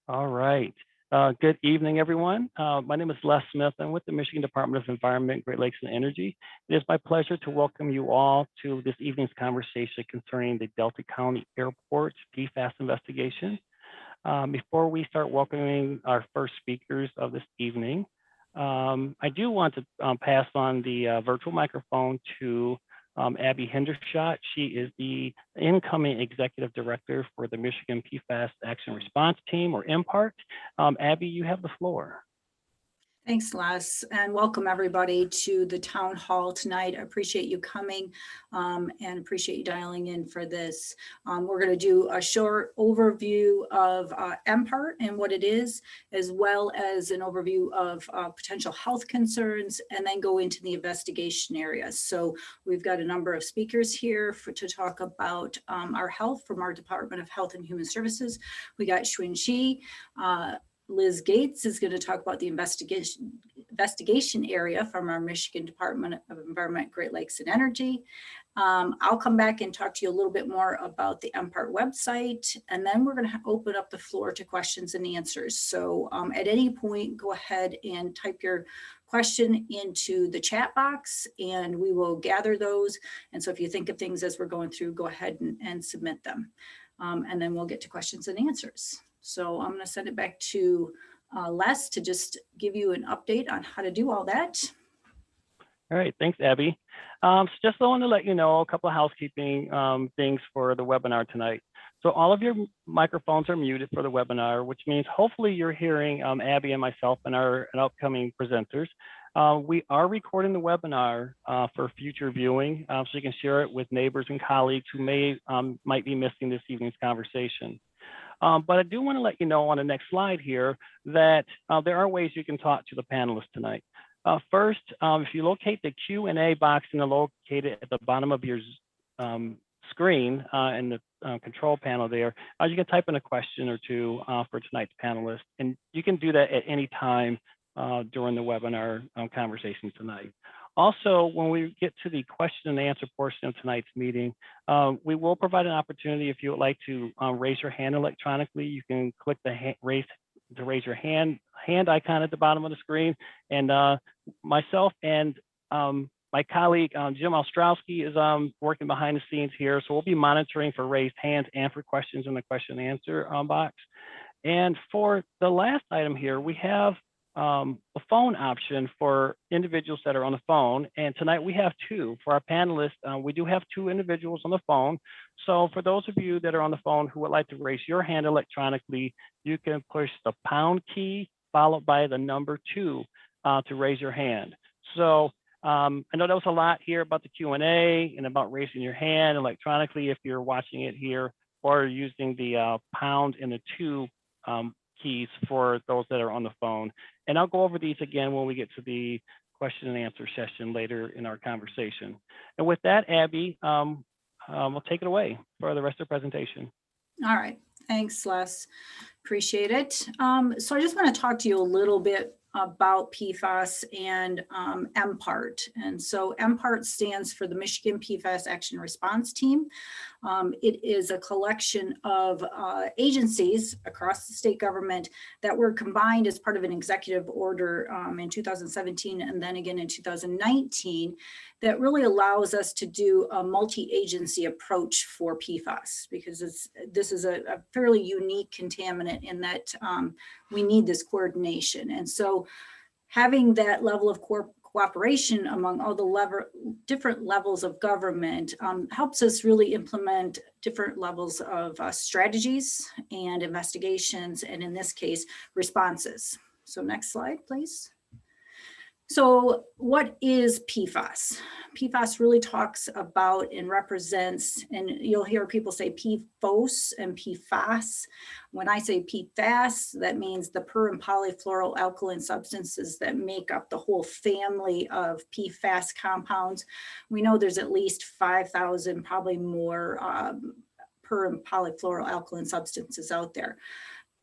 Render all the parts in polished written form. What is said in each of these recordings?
All right. Good evening, everyone. My name is Les Smith. I'm with the Michigan Department of Environment, Great Lakes and Energy. It is my pleasure to welcome you all to this evening's conversation concerning the Delta County Airport PFAS investigation. Before we start welcoming our first speakers of this evening, I do want to pass on the virtual microphone to Abby Hendershot. She is the incoming executive director for the Michigan PFAS Action Response Team, or MPART. Abby, you have the floor. Thanks, Les, and welcome everybody to the town hall tonight. I appreciate you coming and appreciate you dialing in for this. We're going to do a short overview of MPART and what it is, as well as an overview of potential health concerns, and then go into the investigation areas. So we've got a number of speakers here to talk about our health from our Department of Health and Human Services. We got Xuan Shi. Liz Gates is going to talk about the investigation area from our Michigan Department of Environment, Great Lakes and Energy. I'll come back and talk to you a little bit more about the MPART website, and then we're going to open up the floor to questions and answers. So at any point, go ahead and type your question into the chat box and we will gather those. And so if you think of things as we're going through, go ahead and submit them. And then we'll get to questions and answers. So I'm going to send it back to Les to just give you an update on how to do all that. All right, thanks, Abby. So just wanted to let you know a couple of housekeeping things for the webinar tonight. So all of your microphones are muted for the webinar, which means hopefully you're hearing Abby and myself and our upcoming presenters. We are recording the webinar for future viewing, so you can share it with neighbors and colleagues who might be missing this evening's conversation. But I do want to let you know on the next slide here that there are ways you can talk to the panelists tonight. First, if you locate the Q&A box and located at the bottom of your screen in the control panel there, you can type in a question or two for tonight's panelists. And you can do that at any time during the webinar conversation tonight. Also, when we get to the question and answer portion of tonight's meeting, we will provide an opportunity if you would like to raise your hand electronically. You can click the raise your hand icon at the bottom of the screen. And myself and my colleague, Jim Ostrowski, is working behind the scenes here. So we'll be monitoring for raised hands and for questions in the question and answer box. And for the last item here, we have a phone option for individuals that are on the phone. And tonight we have two. For our panelists, we do have two individuals on the phone. So for those of you that are on the phone who would like to raise your hand electronically, you can push the pound key followed by the number 2 to raise your hand. So I know that was a lot here about the Q&A and about raising your hand electronically if you're watching it here, or using the pound and the 2 keys for those that are on the phone. And I'll go over these again when we get to the question and answer session later in our conversation. And with that, Abby, we'll take it away for the rest of the presentation. All right. Thanks, Les. Appreciate it. So I just want to talk to you a little bit about PFAS and MPART. And so MPART stands for the Michigan PFAS Action Response Team. It is a collection of agencies across the state government that were combined as part of an executive order in 2017 and then again in 2019 that really allows us to do a multi-agency approach for PFAS, because this is a fairly unique contaminant in that we need this coordination. And so having that level of cooperation among all the different levels of government helps us really implement different levels of strategies and investigations, and in this case, responses. So next slide, please. So what is PFAS? PFAS really talks about and represents, and you'll hear people say PFOS and PFAS. When I say PFAS, that means the per and polyfluoroalkyl substances that make up the whole family of PFAS compounds. We know there's at least 5,000, probably more per and polyfluoroalkyl substances out there.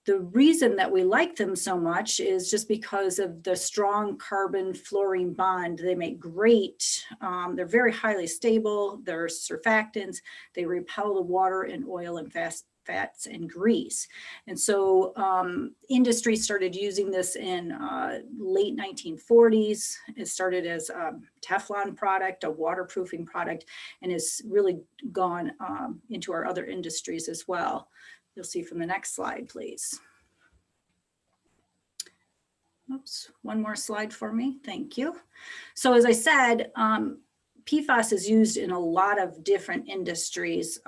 The reason that we like them so much is just because of the strong carbon-fluorine bond. They make great, they're very highly stable, they're surfactants, they repel the water and oil and fats, and grease. And so industry started using this in late 1940s. It started as a Teflon product, a waterproofing product, and has really gone into our other industries as well. You'll see from the next slide, please. Oops, one more slide for me. Thank you. So as I said, PFAS is used in a lot of different industries,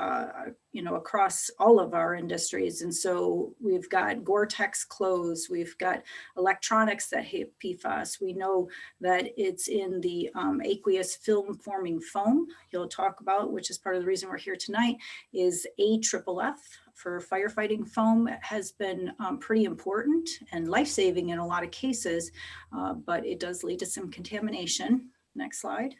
across all of our industries. And so we've got Gore-Tex clothes, we've got electronics that hit PFAS. We know that it's in the aqueous film forming foam you'll talk about, which is part of the reason we're here tonight, is AFFF for firefighting foam has been pretty important and life-saving in a lot of cases, but it does lead to some contamination. Next slide.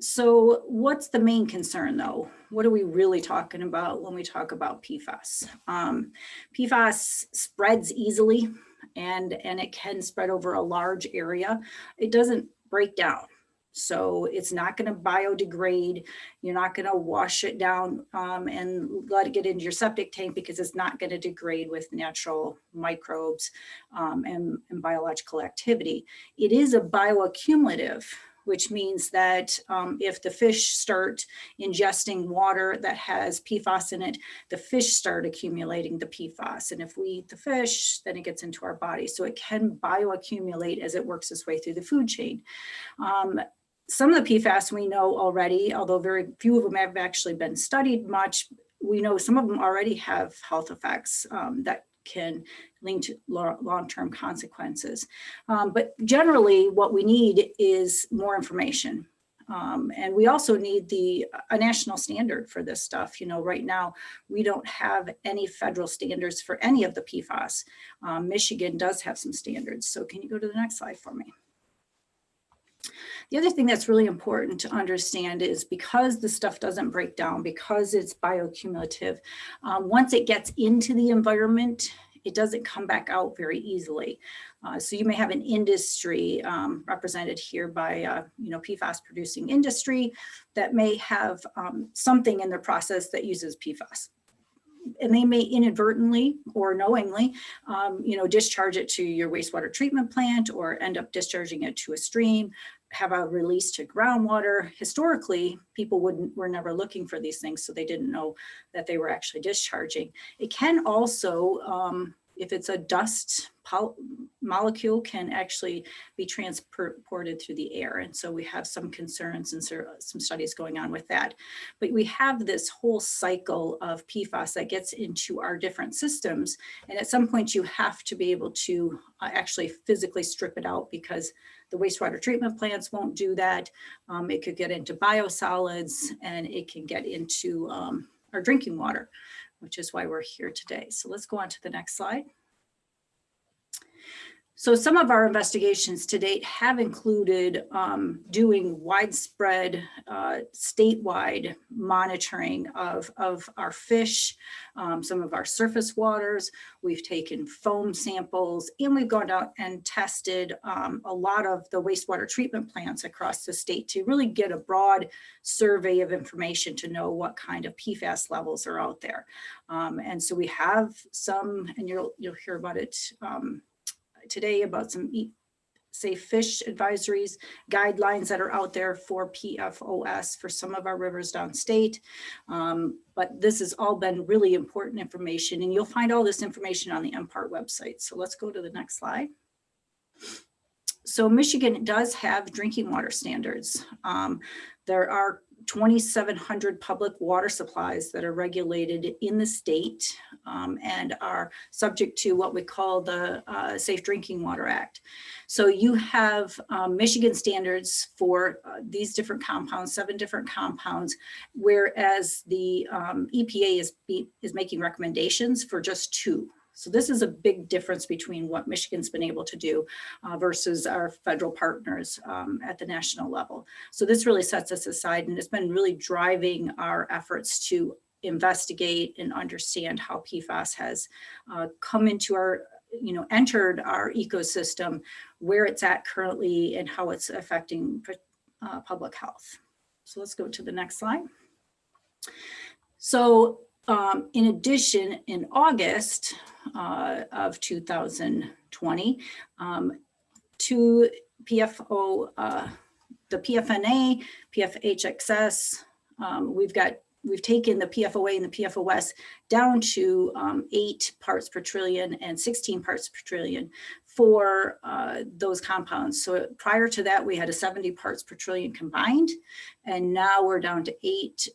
So what's the main concern though? What are we really talking about when we talk about PFAS? PFAS spreads easily and it can spread over a large area. It doesn't break down. So it's not going to biodegrade. You're not going to wash it down and let it get into your septic tank because it's not going to degrade with natural microbes and biological activity. It is a bioaccumulative, which means that if the fish start ingesting water that has PFAS in it, the fish start accumulating the PFAS. And if we eat the fish, then it gets into our body. So it can bioaccumulate as it works its way through the food chain. Some of the PFAS we know already, although very few of them have actually been studied much, we know some of them already have health effects that can link to long-term consequences. But generally what we need is more information. And we also need a national standard for this stuff. Right now, we don't have any federal standards for any of the PFAS. Michigan does have some standards. So can you go to the next slide for me? The other thing that's really important to understand is because the stuff doesn't break down, because it's bioaccumulative, once it gets into the environment, it doesn't come back out very easily. So you may have an industry represented here by, PFAS producing industry that may have something in their process that uses PFAS. And they may inadvertently or knowingly, discharge it to your wastewater treatment plant or end up discharging it to a stream, have a release to groundwater. Historically, people were never looking for these things, so they didn't know that they were actually discharging. It can also, if it's a dust molecule, can actually be transported through the air. And so we have some concerns and some studies going on with that. But we have this whole cycle of PFAS that gets into our different systems. And at some point you have to be able to actually physically strip it out because the wastewater treatment plants won't do that. It could get into biosolids and it can get into our drinking water, which is why we're here today. So let's go on to the next slide. So some of our investigations to date have included doing widespread statewide monitoring of our fish, some of our surface waters. We've taken foam samples and we've gone out and tested a lot of the wastewater treatment plants across the state to really get a broad survey of information to know what kind of PFAS levels are out there. And so we have some, and you'll hear about it today, about some safe fish advisories, guidelines that are out there for PFOS for some of our rivers downstate. But this has all been really important information, and you'll find all this information on the MPART website. So let's go to the next slide. So Michigan does have drinking water standards. There are 2,700 public water supplies that are regulated in the state and are subject to what we call the Safe Drinking Water Act. So you have Michigan standards for these different compounds, 7 different compounds, whereas the EPA is making recommendations for just 2. So this is a big difference between what Michigan's been able to do versus our federal partners at the national level. So this really sets us aside, and it's been really driving our efforts to investigate and understand how PFAS has come into our, entered our ecosystem, where it's at currently, and how it's affecting public health. So let's go to the next slide. So in addition, in August of 2020, two PFO, the PFNA, PFHXS, we've taken the PFOA and the PFOS down to 8 parts per trillion and 16 parts per trillion for those compounds. So prior to that, we had a 70 parts per trillion combined, and now we're down to 8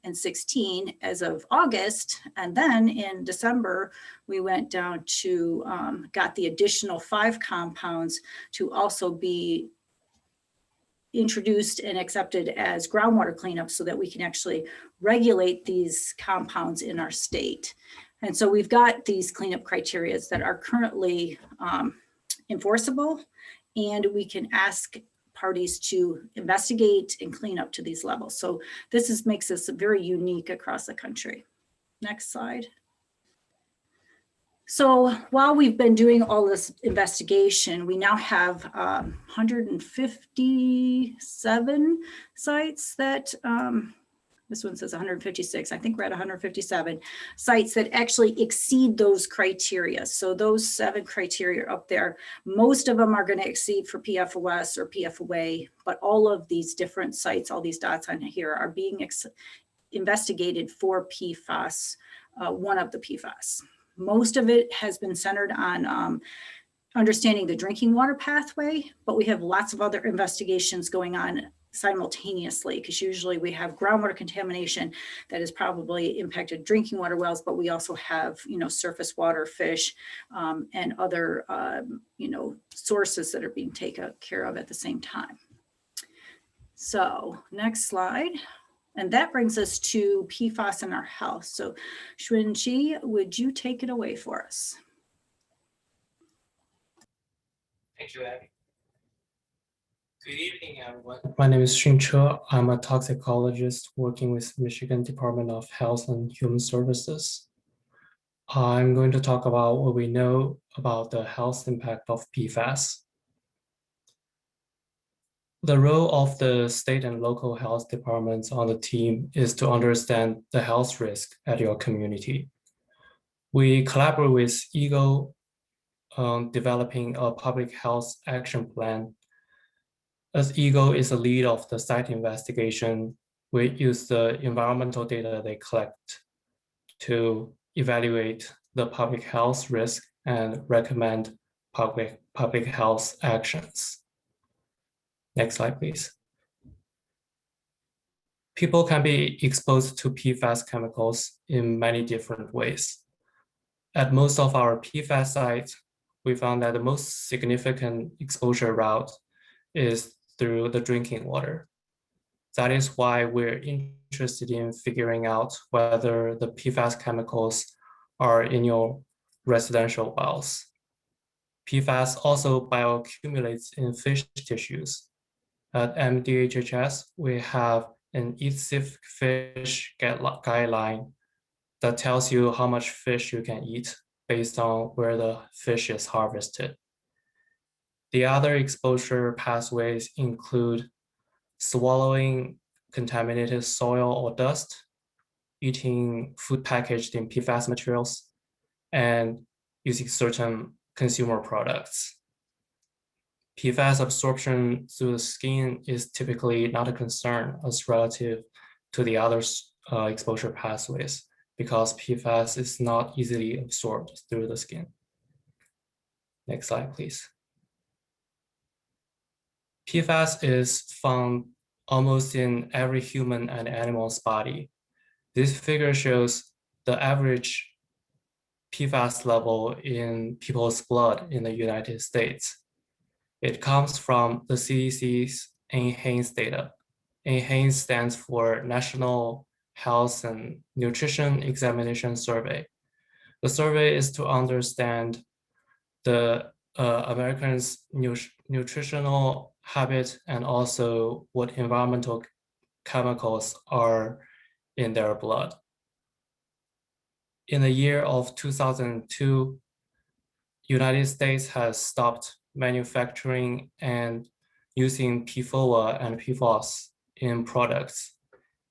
and 16 as of August. And then in December, we went down to, got the additional 5 compounds to also be introduced and accepted as groundwater cleanup so that we can actually regulate these compounds in our state. And so we've got these cleanup criteria that are currently enforceable, and we can ask parties to investigate and clean up to these levels. So this makes us very unique across the country. Next slide. So while we've been doing all this investigation, we now have 157 sites that, this one says 156, I think we're at 157 sites that actually exceed those criteria. So those 7 criteria up there, most of them are going to exceed for PFOS or PFOA, but all of these different sites, all these dots on here are being investigated for PFAS, one of the PFAS. Most of it has been centered on understanding the drinking water pathway, but we have lots of other investigations going on simultaneously, because usually we have groundwater contamination that has probably impacted drinking water wells, but we also have, surface water, fish, and other, sources that are being taken care of at the same time. So next slide. And that brings us to PFAS in our house. So Xuanqi, would you take it away for us? Thank you, Abby. Good evening, everyone. My name is Xun Che. I'm a toxicologist working with Michigan Department of Health and Human Services. I'm going to talk about what we know about the health impact of PFAS. The role of the state and local health departments on the team is to understand the health risk at your community. We collaborate with EGLE on developing a public health action plan. As EGLE is the lead of the site investigation, we use the environmental data they collect to evaluate the public health risk and recommend public health actions. Next slide, please. People can be exposed to PFAS chemicals in many different ways. At most of our PFAS sites, we found that the most significant exposure route is through the drinking water. That is why we're interested in figuring out whether the PFAS chemicals are in your residential wells. PFAS also bioaccumulates in fish tissues. At MDHHS, we have an Eat Safe Fish guideline that tells you how much fish you can eat based on where the fish is harvested. The other exposure pathways include swallowing contaminated soil or dust, eating food packaged in PFAS materials, and using certain consumer products. PFAS absorption through the skin is typically not a concern as relative to the other exposure pathways, because PFAS is not easily absorbed through the skin. Next slide, please. PFAS is found almost in every human and animal's body. This figure shows the average PFAS level in people's blood in the United States. It comes from the CDC's NHANES data. NHANES stands for National Health and Nutrition Examination Survey. The survey is to understand the Americans' nutritional habit and also what environmental chemicals are in their blood. In the year of 2002, United States has stopped manufacturing and using PFOA and PFOS in products.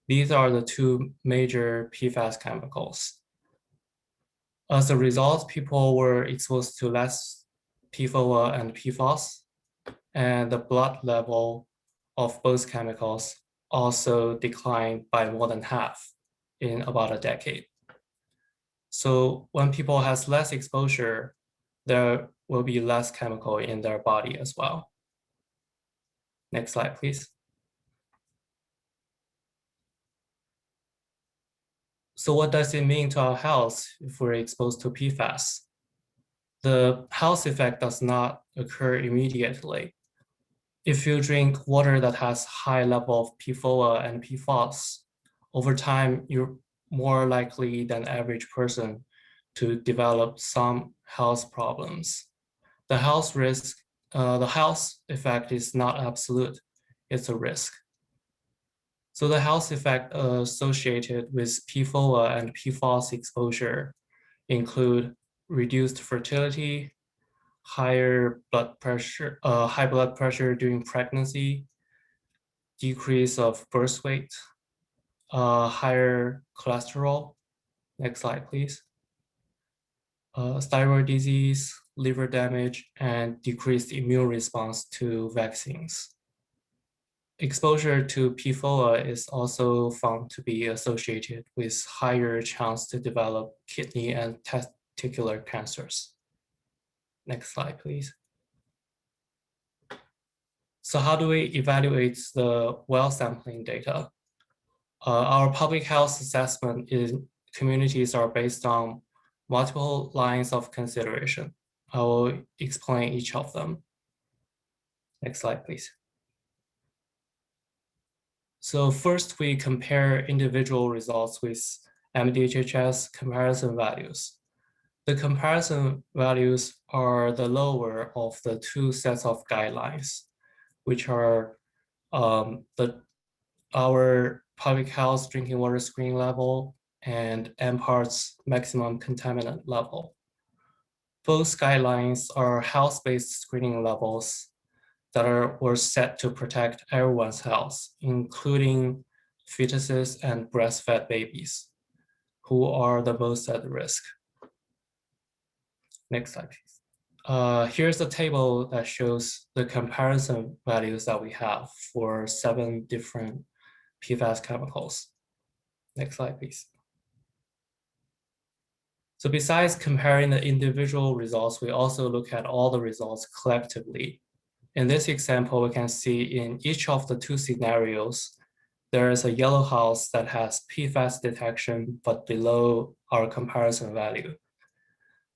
These are the two major PFAS chemicals. As a result, people were exposed to less PFOA and PFOS, and the blood level of both chemicals also declined by more than half in about a decade. So when people has less exposure, there will be less chemical in their body as well. Next slide, please. So what does it mean to our health if we're exposed to PFAS? The health effect does not occur immediately. If you drink water that has high level of PFOA and PFOS, over time, you're more likely than average person to develop some health problems. The health effect is not absolute, it's a risk. So the health effect associated with PFOA and PFOS exposure include reduced fertility, high blood pressure during pregnancy, decrease of birth weight, higher cholesterol. Next slide, please. Thyroid disease, liver damage, and decreased immune response to vaccines. Exposure to PFOA is also found to be associated with higher chance to develop kidney and testicular cancers. Next slide, please. So how do we evaluate the well sampling data? Our public health assessment in communities are based on multiple lines of consideration. I will explain each of them. Next slide, please. So first, we compare individual results with MDHHS comparison values. The comparison values are the lower of the two sets of guidelines, which are our public health drinking water screening level and MPART's maximum contaminant level. Both guidelines are health-based screening levels that were set to protect everyone's health, including fetuses and breastfed babies, who are the most at risk. Next slide, please. Here's a table that shows the comparison values that we have for 7 different PFAS chemicals. Next slide, please. So besides comparing the individual results, we also look at all the results collectively. In this example, we can see in each of the 2 scenarios, there is a yellow house that has PFAS detection, but below our comparison value.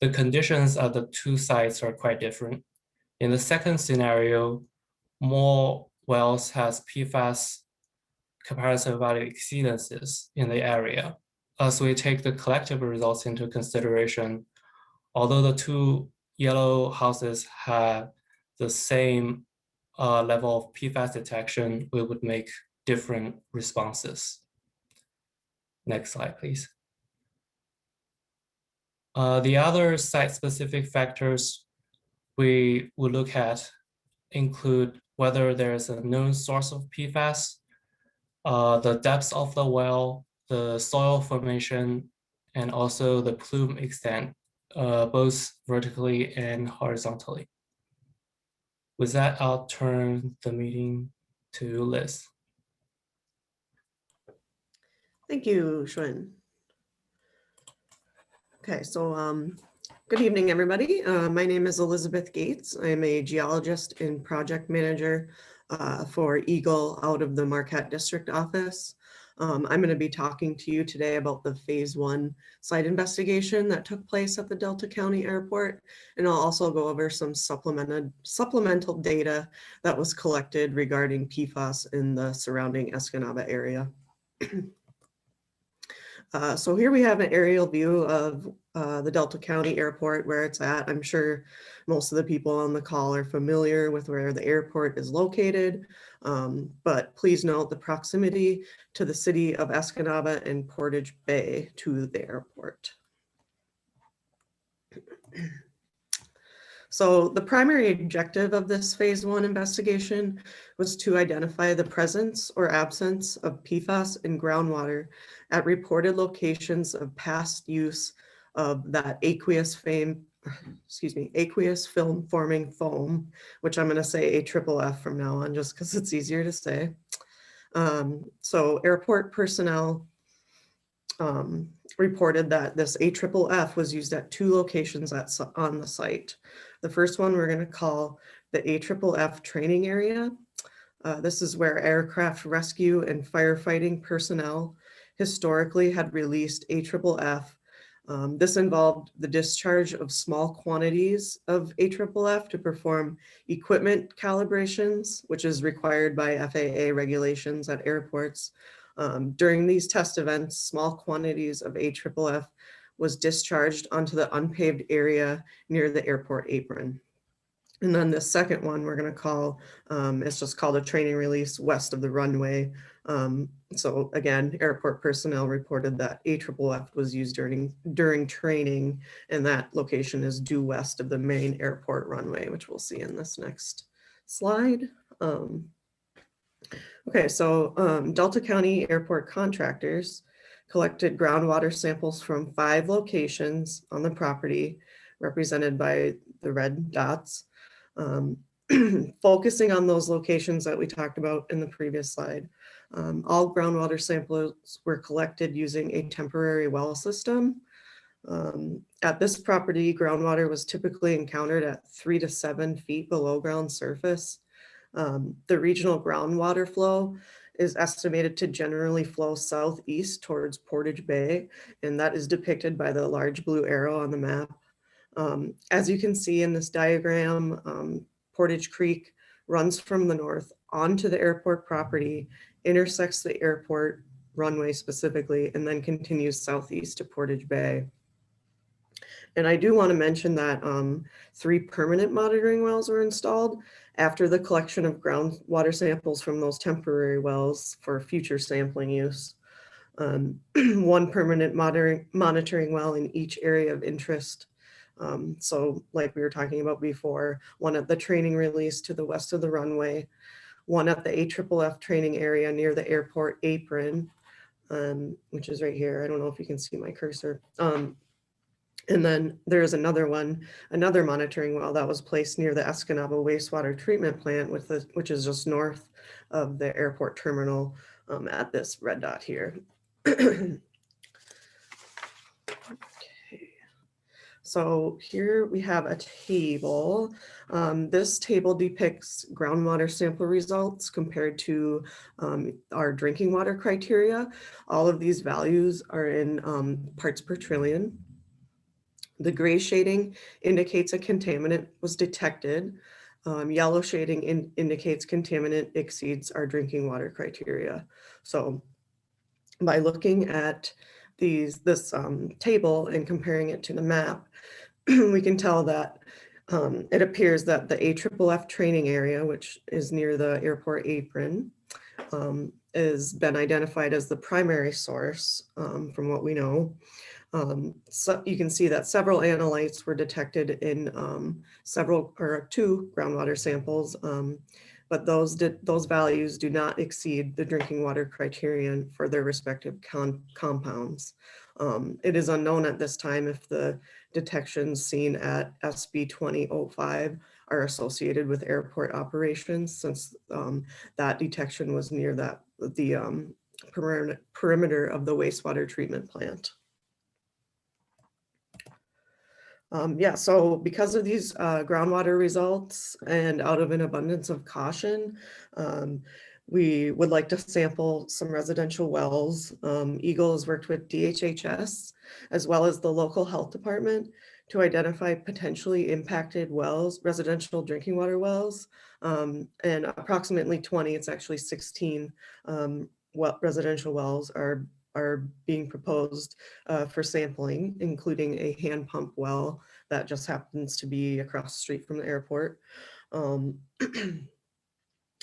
The conditions at the 2 sites are quite different. In the second scenario, more wells has PFAS comparison value exceedances in the area. As we take the collective results into consideration, although the 2 yellow houses have the same level of PFAS detection, we would make different responses. Next slide, please. The other site-specific factors we would look at include whether there's a known source of PFAS, the depth of the well, the soil formation, and also the plume extent, both vertically and horizontally. With that, I'll turn the meeting to Liz. Thank you, Xuan. Okay, so good evening, everybody. My name is Elizabeth Gates. I'm a geologist and project manager for EGLE out of the Marquette District Office. I'm going to be talking to you today about the phase 1 site investigation that took place at the Delta County Airport, and I'll also go over some supplemental data that was collected regarding PFAS in the surrounding Escanaba area. So here we have an aerial view of the Delta County Airport, where it's at. I'm sure most of the people on the call are familiar with where the airport is located, but please note the proximity to the city of Escanaba and Portage Bay to the airport. So the primary objective of this phase 1 investigation was to identify the presence or absence of PFAS in groundwater at reported locations of past use of that aqueous film forming foam, which I'm going to say AFFF from now on just because it's easier to say. So airport personnel reported that this AFFF was used at 2 locations on the site. The first one we're going to call the AFFF training area. This is where aircraft rescue and firefighting personnel historically had released AFFF. This involved the discharge of small quantities of AFFF to perform equipment calibrations, which is required by FAA regulations at airports. During these test events, small quantities of AFFF was discharged onto the unpaved area near the airport apron. And then the second one we're going to call, it's just called a training release west of the runway. So again, airport personnel reported that AFFF was used during training, and that location is due west of the main airport runway, which we'll see in this next slide. Okay, so Delta County Airport contractors collected groundwater samples from 5 locations on the property, represented by the red dots, focusing on those locations that we talked about in the previous slide. All groundwater samples were collected using a temporary well system. At this property, groundwater was typically encountered at 3 to 7 feet below ground surface. The regional groundwater flow is estimated to generally flow southeast towards Portage Bay, and that is depicted by the large blue arrow on the map. As you can see in this diagram, Portage Creek runs from the north onto the airport property, intersects the airport runway specifically, and then continues southeast to Portage Bay. And I do want to mention that 3 permanent monitoring wells were installed after the collection of groundwater samples from those temporary wells for future sampling use. 1 permanent monitoring well in each area of interest. So like we were talking about before, 1 at the training release to the west of the runway, 1 at the AFFF training area near the airport apron, which is right here. I don't know if you can see my cursor. And then there's another monitoring well that was placed near the Escanaba wastewater treatment plant, which is just north of the airport terminal at this red dot here. Okay. So here we have a table. This table depicts groundwater sample results compared to our drinking water criteria. All of these values are in parts per trillion. The gray shading indicates a contaminant was detected. Yellow shading indicates contaminant exceeds our drinking water criteria. So by looking at this table and comparing it to the map, we can tell that it appears that the AFFF training area, which is near the airport apron, has been identified as the primary source from what we know. So you can see that several analytes were detected in 2 groundwater samples, but those values do not exceed the drinking water criterion for their respective compounds. It is unknown at this time if the detections seen at SB 2005 are associated with airport operations, since that detection was near the perimeter of the wastewater treatment plant. So because of these groundwater results and out of an abundance of caution, we would like to sample some residential wells. Eagle has worked with DHHS as well as the local health department to identify potentially impacted wells, residential drinking water wells, and approximately 20, it's actually 16 residential wells are being proposed for sampling, including a hand pump well that just happens to be across the street from the airport.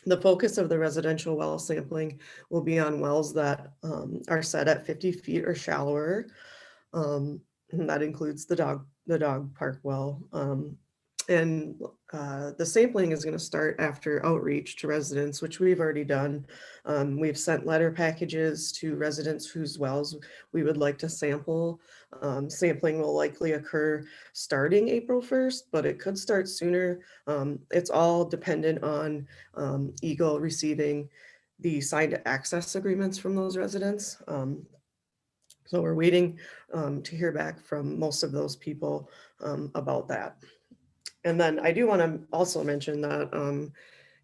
The focus of the residential well sampling will be on wells that are set at 50 feet or shallower. And that includes the dog park well. And the sampling is going to start after outreach to residents, which we've already done. We've sent letter packages to residents whose wells we would like to sample. Sampling will likely occur starting April 1st, but it could start sooner. It's all dependent on Eagle receiving the signed access agreements from those residents. So we're waiting to hear back from most of those people about that. And then I do want to also mention that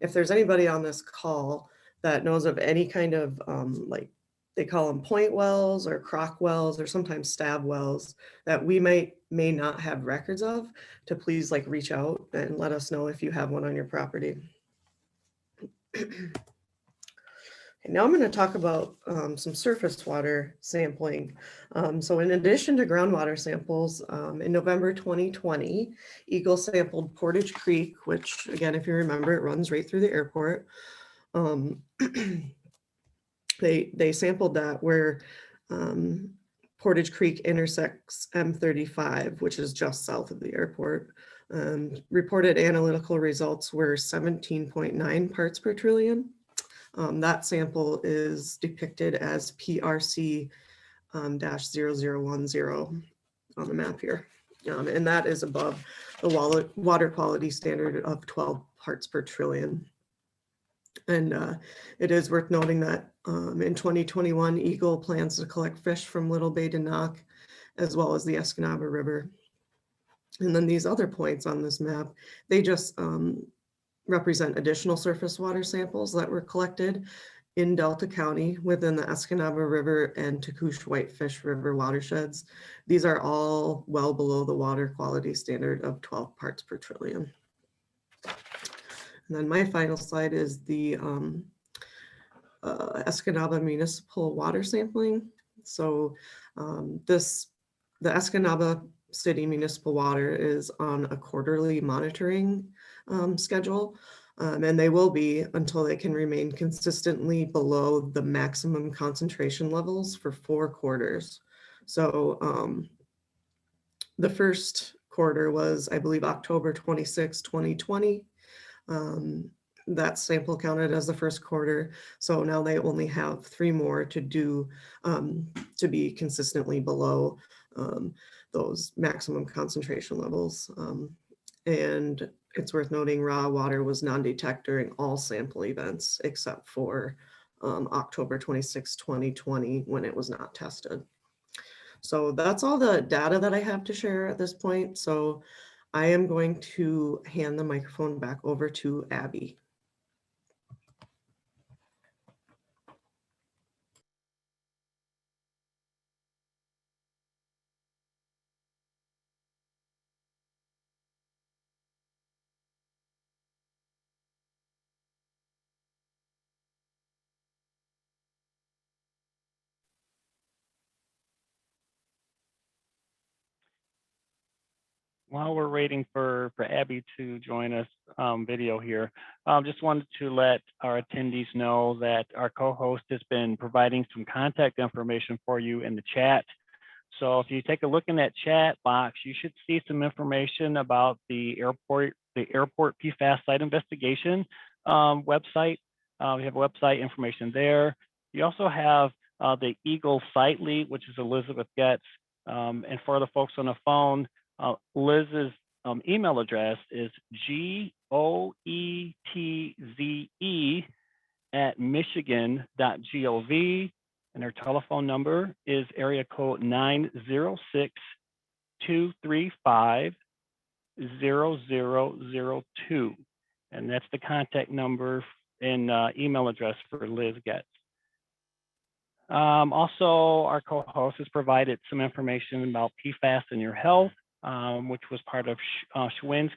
if there's anybody on this call that knows of any kind of like they call them point wells or crock wells or sometimes stab wells that we may not have records of, to please like reach out and let us know if you have one on your property. And now I'm going to talk about some surface water sampling. So in addition to groundwater samples, in November 2020, Eagle sampled Portage Creek, which again, if you remember, it runs right through the airport. They sampled that where Portage Creek intersects M35, which is just south of the airport. Reported analytical results were 17.9 parts per trillion. That sample is depicted as PRC -0010 on the map here. And that is above the water quality standard of 12 parts per trillion. And it is worth noting that in 2021, Eagle plans to collect fish from Little Bay de Noc, as well as the Escanaba River. And then these other points on this map, they just represent additional surface water samples that were collected in Delta County within the Escanaba River and Takoosh Whitefish River watersheds. These are all well below the water quality standard of 12 parts per trillion. And then my final slide is the Escanaba municipal water sampling. So the Escanaba City municipal water is on a quarterly monitoring schedule, and they will be until they can remain consistently below the maximum concentration levels for 4 quarters. So the first quarter was, I believe, October 26, 2020. That sample counted as the first quarter. So now they only have 3 more to do to be consistently below those maximum concentration levels. And it's worth noting raw water was non-detect during all sample events except for October 26, 2020, when it was not tested. So that's all the data that I have to share at this point. So I am going to hand the microphone back over to Abby. While we're waiting for Abby to join us video here, just wanted to let our attendees know that our co-host has been providing some contact information for you in the chat. So if you take a look in that chat box, you should see some information about the airport PFAS site investigation website. We have website information there. You also have the Eagle site lead, which is Elizabeth Getz. And for the folks on the phone, Liz's email address is goetze@michigan.gov, and her telephone number is area code 906-235-0002, and that's the contact number and email address for Liz Getz. Also, our co-host has provided some information about PFAS and your health, which was part of Schwinn's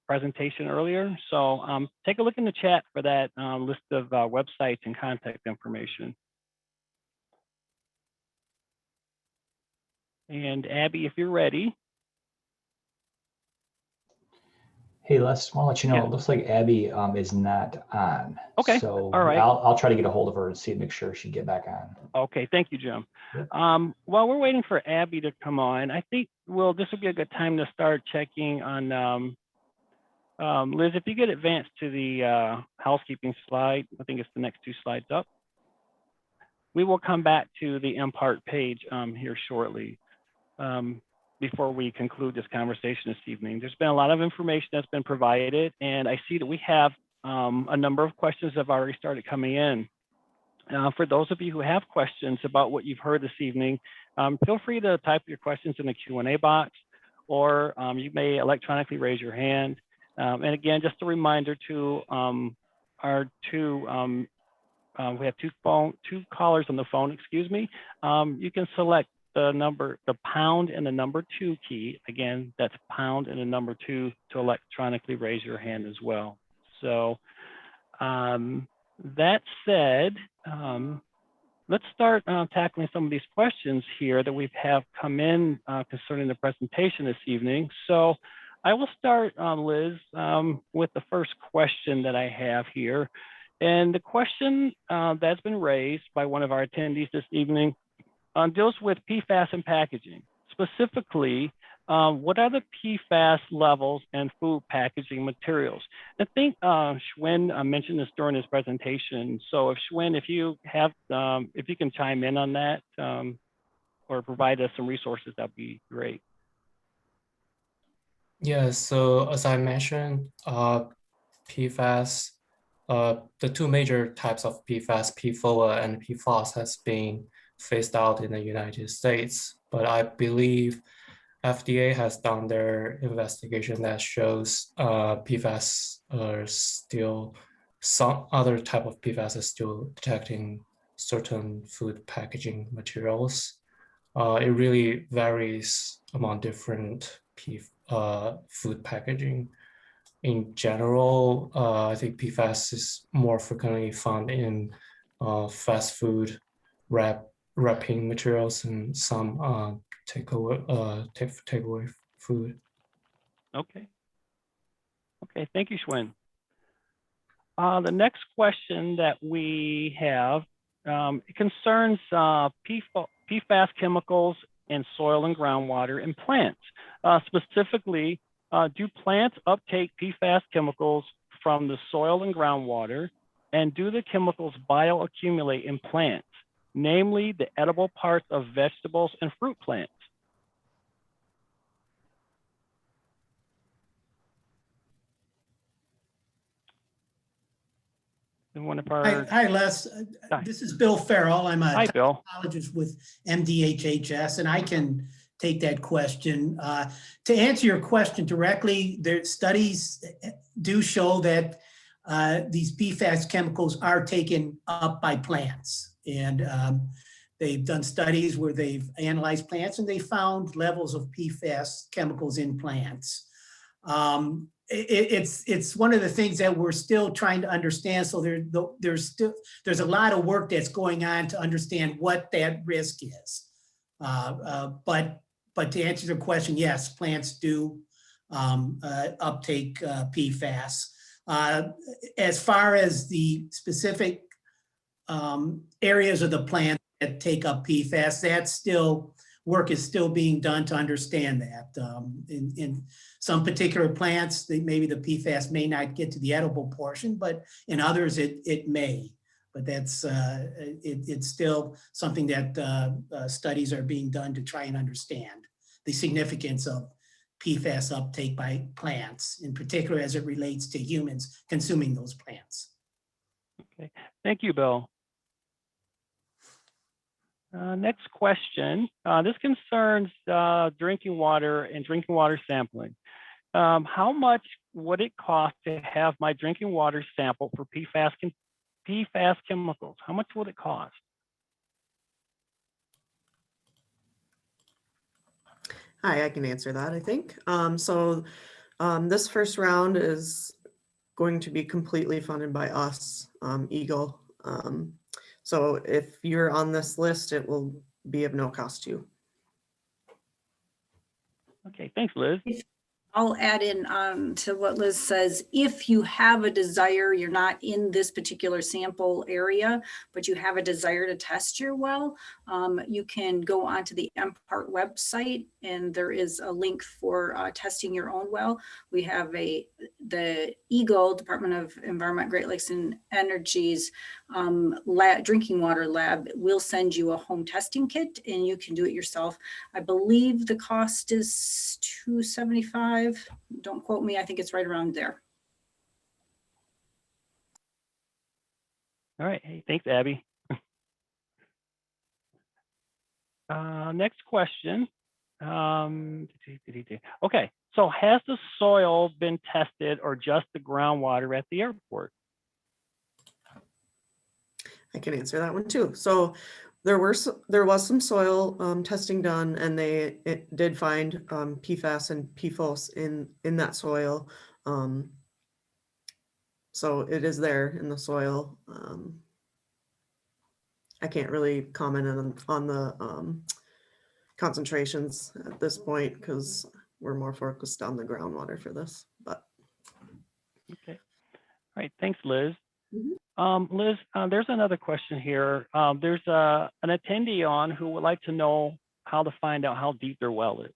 presentation earlier. So take a look in the chat for that list of websites and contact information. And Abby, if you're ready. Hey, Les, want to let you know, Yeah. It looks like Abby is not on. Okay, So all right. I'll try to get a hold of her and see, make sure she get back on. Okay, thank you, Jim. Yep. While we're waiting for Abby to come on, I think this would be a good time to start checking on Liz, if you get advanced to the housekeeping slide, I think it's the next 2 slides up. We will come back to the MPART page here shortly before we conclude this conversation this evening. There's been a lot of information that's been provided, and I see that we have a number of questions that have already started coming in. For those of you who have questions about what you've heard this evening, feel free to type your questions in the Q&A box, or you may electronically raise your hand. And again, just a reminder to our we have two callers on the phone, excuse me. You can select the pound and the number 2 key. Again, that's pound and the number 2 to electronically raise your hand as well. So that said, let's start tackling some of these questions here that we have come in concerning the presentation this evening. So I will start, Liz, with the first question that I have here. And the question that's been raised by one of our attendees this evening deals with PFAS and packaging. Specifically, what are the PFAS levels in food packaging materials? I think Shwen mentioned this during his presentation. So if Shwen, if you can chime in on that or provide us some resources, that'd be great. Yeah, so as I mentioned, PFAS, the 2 major types of PFAS, PFOA and PFOS, has been phased out in the United States. But I believe FDA has done their investigation that shows PFAS are still, some other type of PFAS is still detecting certain food packaging materials. It really varies among different food packaging. In general, I think PFAS is more frequently found in fast food wrapping materials and some takeaway food. Okay. Okay, thank you, Shwen. The next question that we have concerns PFAS chemicals in soil and groundwater in plants. Specifically, do plants uptake PFAS chemicals from the soil and groundwater, and do the chemicals bioaccumulate in plants, namely the edible parts of vegetables and fruit plants? One of our... Hi, Les. Hi. This is Bill Farrell. I'm a Hi, Bill. toxicologist with MDHHS, and I can take that question. To answer your question directly, their studies do show that these PFAS chemicals are taken up by plants. And they've done studies where they've analyzed plants and they found levels of PFAS chemicals in plants. It's one of the things that we're still trying to understand. So there's a lot of work that's going on to understand what that risk is. But to answer the question, yes, plants do uptake PFAS. As far as the specific areas of the plant that take up PFAS, that's still, work is still being done to understand that. In some particular plants, maybe the PFAS may not get to the edible portion, but in others it may. But that's it's still something that studies are being done to try and understand the significance of PFAS uptake by plants, in particular as it relates to humans consuming those plants. Okay, thank you, Bill. Next question. This concerns drinking water and drinking water sampling. How much would it cost to have my drinking water sampled for PFAS chemicals? How much would it cost? Hi, I can answer that, I think. This first round is going to be completely funded by us, Eagle. So if you're on this list, it will be of no cost to you. Okay, thanks, Liz. I'll add in to what Liz says. If you have a desire, you're not in this particular sample area, but you have a desire to test your well, you can go onto the MPART website, and there is a link for testing your own well. We have the EGLE, Department of Environment, Great Lakes and Energy's drinking water lab will send you a home testing kit, and you can do it yourself. I believe the cost is $275. Don't quote me. I think it's right around there. All right. Hey, thanks, Abby. Next question. Okay, so has the soil been tested or just the groundwater at the airport? I can answer that one too. So there was some soil testing done, and it did find PFAS and PFOS in that soil. So it is there in the soil. I can't really comment on the concentrations at this point because we're more focused on the groundwater for this. But Okay. All right. Thanks, Liz. Mhm. Liz, there's another question here. There's an attendee on who would like to know how to find out how deep their well is.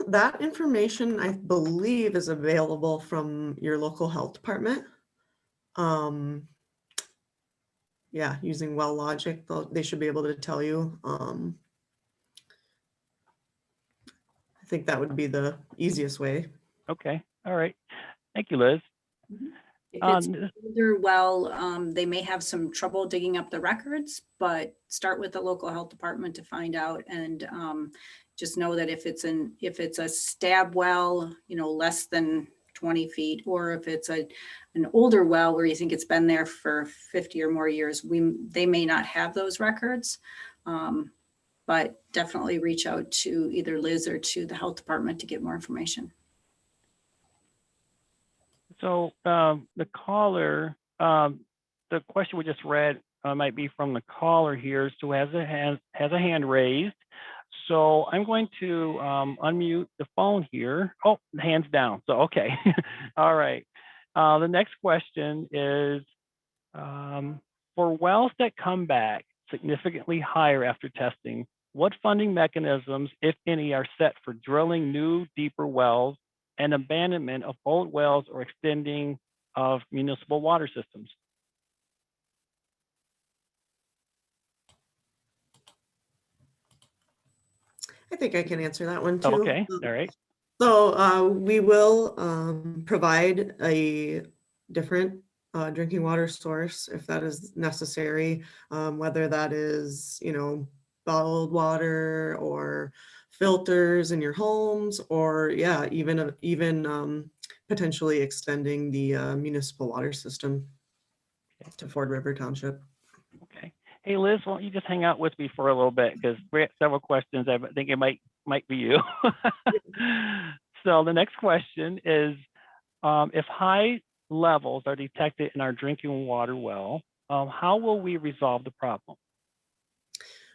That information I believe is available from your local health department. Yeah, using Well Logic, they should be able to tell you. I think that would be the easiest way. Okay. All right. Thank you, Liz. If it's older well, they may have some trouble digging up the records, but start with the local health department to find out, and just know that if it's a stab well, less than 20 feet, or if it's an older well where you think it's been there for 50 or more years, they may not have those records. But definitely reach out to either Liz or to the health department to get more information. So the caller, the question we just read might be from the caller here, so has a hand raised. So I'm going to unmute the phone here. Oh, hands down. So okay, all right. The next question is for wells that come back significantly higher after testing, what funding mechanisms, if any, are set for drilling new, deeper wells and abandonment of old wells or extending of municipal water systems? I think I can answer that one too. Okay, all right. So we will provide a different drinking water source if that is necessary, whether that is, bottled water or filters in your homes, or yeah, even potentially extending the municipal water system to Ford River Township. Okay. Hey, Liz, why don't you just hang out with me for a little bit, because we have several questions. I think it might be you. So the next question is, if high levels are detected in our drinking water well, how will we resolve the problem?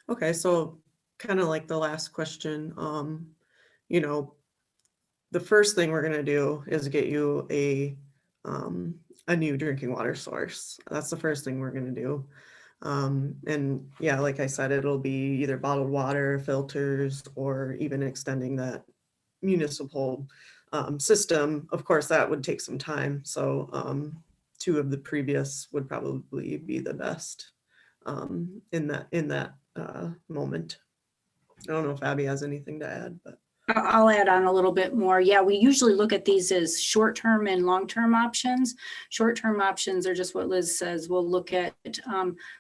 Okay, so kind of like the last question, the first thing we're gonna do is get you a new drinking water source. That's the first thing we're gonna do. And yeah, like I said, it'll be either bottled water, filters, or even extending that municipal system. Of course, that would take some time. So 2 of the previous would probably be the best in that moment. I don't know if Abby has anything to add, but. I'll add on a little bit more. Yeah, we usually look at these as short-term and long-term options. Short-term options are just what Liz says. We'll look at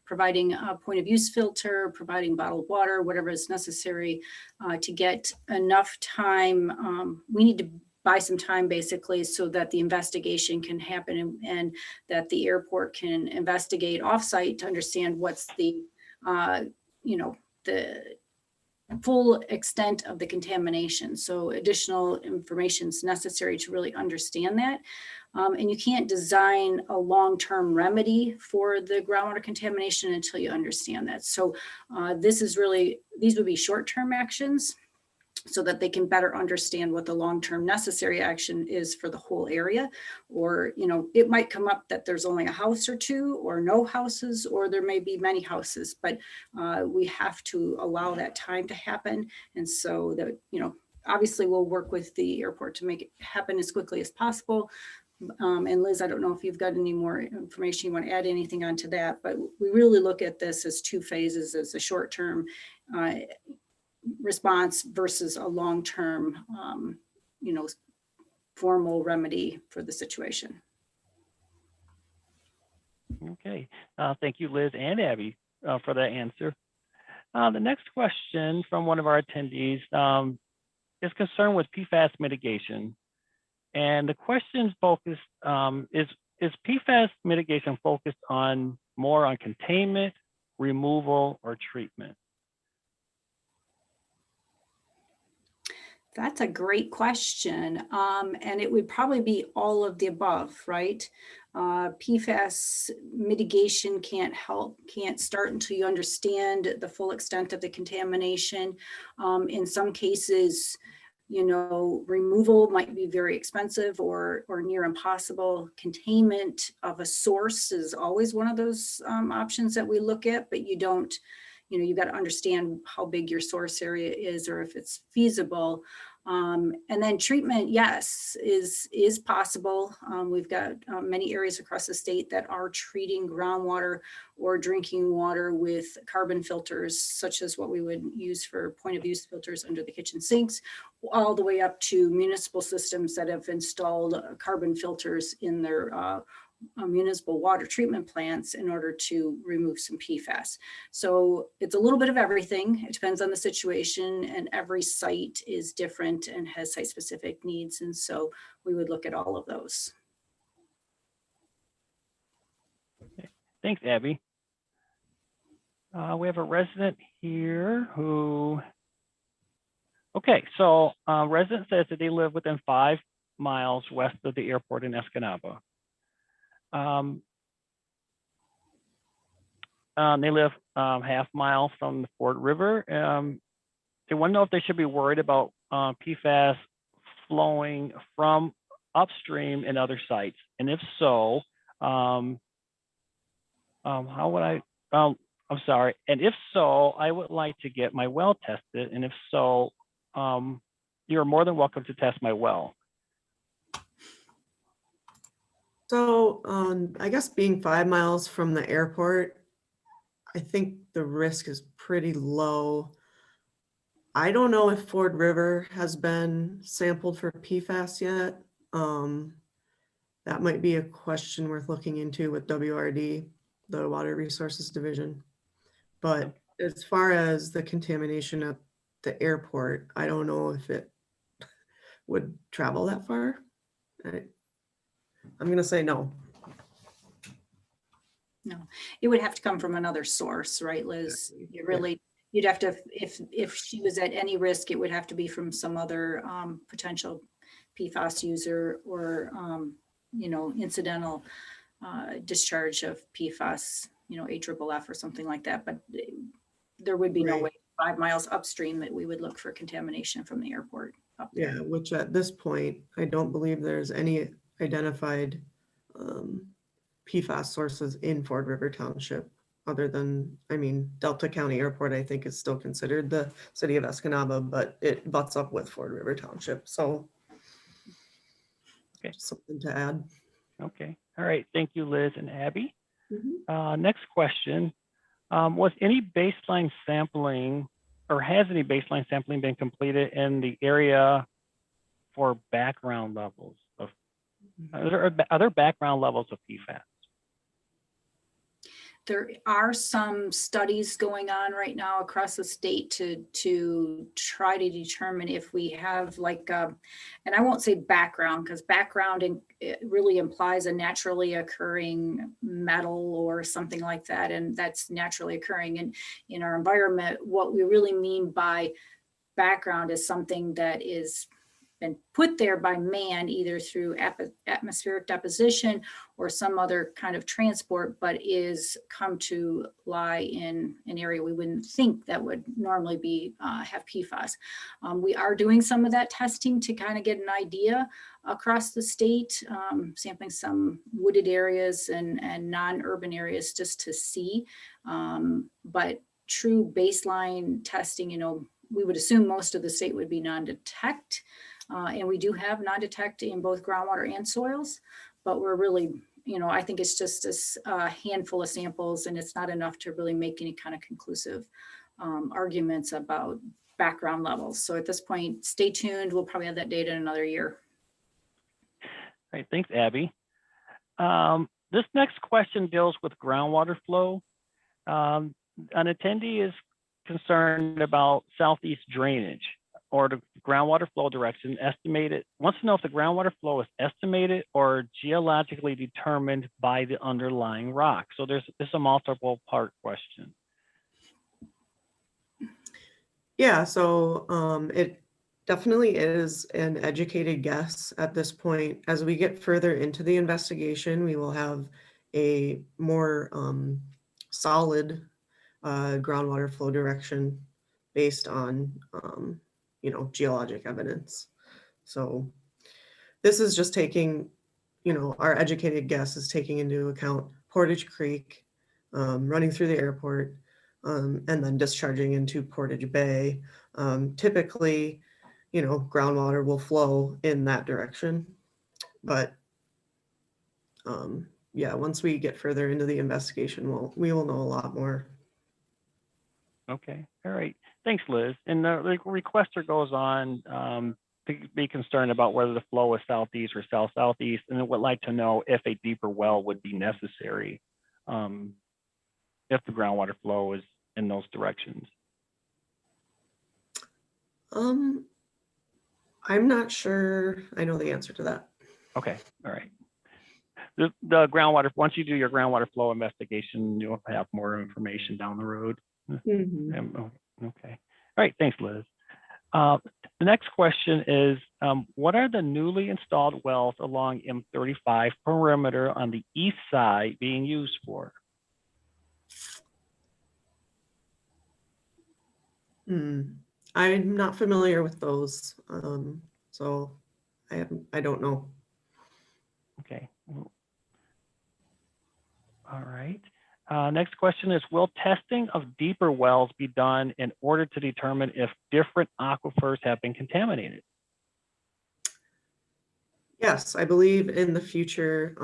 providing a point of use filter, providing bottled water, whatever is necessary to get enough time. We need to buy some time basically so that the investigation can happen and that the airport can investigate offsite to understand what's the full extent of the contamination. So additional information is necessary to really understand that. And you can't design a long-term remedy for the groundwater contamination until you understand that. So these would be short-term actions. so that they can better understand what the long-term necessary action is for the whole area. Or, it might come up that there's only a house or two or no houses, or there may be many houses, but we have to allow that time to happen. And so that, obviously we'll work with the airport to make it happen as quickly as possible. And Liz, I don't know if you've got any more information you want to add anything onto that, but we really look at this as two phases, as a short-term response versus a long-term, formal remedy for the situation. Okay, thank you, Liz and Abby, for that answer. The next question from one of our attendees is concerned with PFAS mitigation. And the question's focused, is PFAS mitigation focused more on containment, removal, or treatment? That's a great question. And it would probably be all of the above, right? PFAS mitigation can't start until you understand the full extent of the contamination. In some cases, removal might be very expensive or near impossible. Containment of a source is always one of those options that we look at, but you got to understand how big your source area is or if it's feasible. And then treatment, yes, is possible. We've got many areas across the state that are treating groundwater or drinking water with carbon filters, such as what we would use for point of use filters under the kitchen sinks, all the way up to municipal systems that have installed carbon filters in their municipal water treatment plants in order to remove some PFAS. So it's a little bit of everything. It depends on the situation, and every site is different and has site-specific needs. And so we would look at all of those. Thanks, Abby. We have a resident here who, so resident says that they live within 5 miles west of the airport in Escanaba. They live half mile from the Ford River. They want to know if they should be worried about PFAS flowing from upstream in other sites, and if so, how would I? I'm sorry. And if so, I would like to get my well tested. And if so, you're more than welcome to test my well. So I guess being 5 miles from the airport, I think the risk is pretty low. I don't know if Ford River has been sampled for PFAS yet. That might be a question worth looking into with WRD, the Water Resources Division. But as far as the contamination at the airport, I don't know if it would travel that far. I'm going to say no. No, it would have to come from another source, right, Liz? You'd have to, if she was at any risk, it would have to be from some other potential PFAS user or, incidental discharge of PFAS, AFFF or something like that. But there would be no way 5 miles upstream that we would look for contamination from the airport up there. Yeah, which at this point, I don't believe there's any identified PFAS sources in Ford River Township, other than, Delta County Airport, I think is still considered the city of Escanaba, but it butts up with Ford River Township. So Okay. Just something to add. Okay. All right. Thank you, Liz and Abby. Mhm. Next question. Was any baseline sampling, or has any baseline sampling been completed in the area for background levels of, are there background levels of PFAS? There are some studies going on right now across the state to try to determine if we have and I won't say background, because background it really implies a naturally occurring metal or something like that. And that's naturally occurring in our environment. What we really mean by background is something that is been put there by man, either through atmospheric deposition or some other kind of transport, but is come to lie in an area we wouldn't think that would normally be have PFAS. We are doing some of that testing to kind of get an idea across the state, sampling some wooded areas and non-urban areas just to see. But true baseline testing, we would assume most of the state would be non-detect. And we do have non-detect in both groundwater and soils, but we're really, I think it's just a handful of samples, and it's not enough to really make any kind of conclusive arguments about background levels. So at this point, stay tuned. We'll probably have that data in another year. All right, thanks, Abby. This next question deals with groundwater flow. An attendee is concerned about southeast drainage or the groundwater flow direction estimated, wants to know if the groundwater flow is estimated or geologically determined by the underlying rock. So there's a multiple part question. Yeah, so it definitely is an educated guess at this point. As we get further into the investigation, we will have a more solid groundwater flow direction based on geologic evidence. So this is just taking, our educated guess is taking into account Portage Creek running through the airport and then discharging into Portage Bay. Typically, groundwater will flow in that direction, but yeah, once we get further into the investigation, we will know a lot more. Okay, all right. Thanks, Liz. And the requester goes on to be concerned about whether the flow is southeast or south-southeast, and would like to know if a deeper well would be necessary if the groundwater flow is in those directions. I'm not sure I know the answer to that. Okay, all right. The groundwater, once you do your groundwater flow investigation, you'll have more information down the road. Mhm. Okay. All right. Thanks, Liz. The next question is, what are the newly installed wells along M35 perimeter on the east side being used for? I'm not familiar with those, so I don't know. Okay. All right. Next question is, will testing of deeper wells be done in order to determine if different aquifers have been contaminated? Yes, I believe in the future,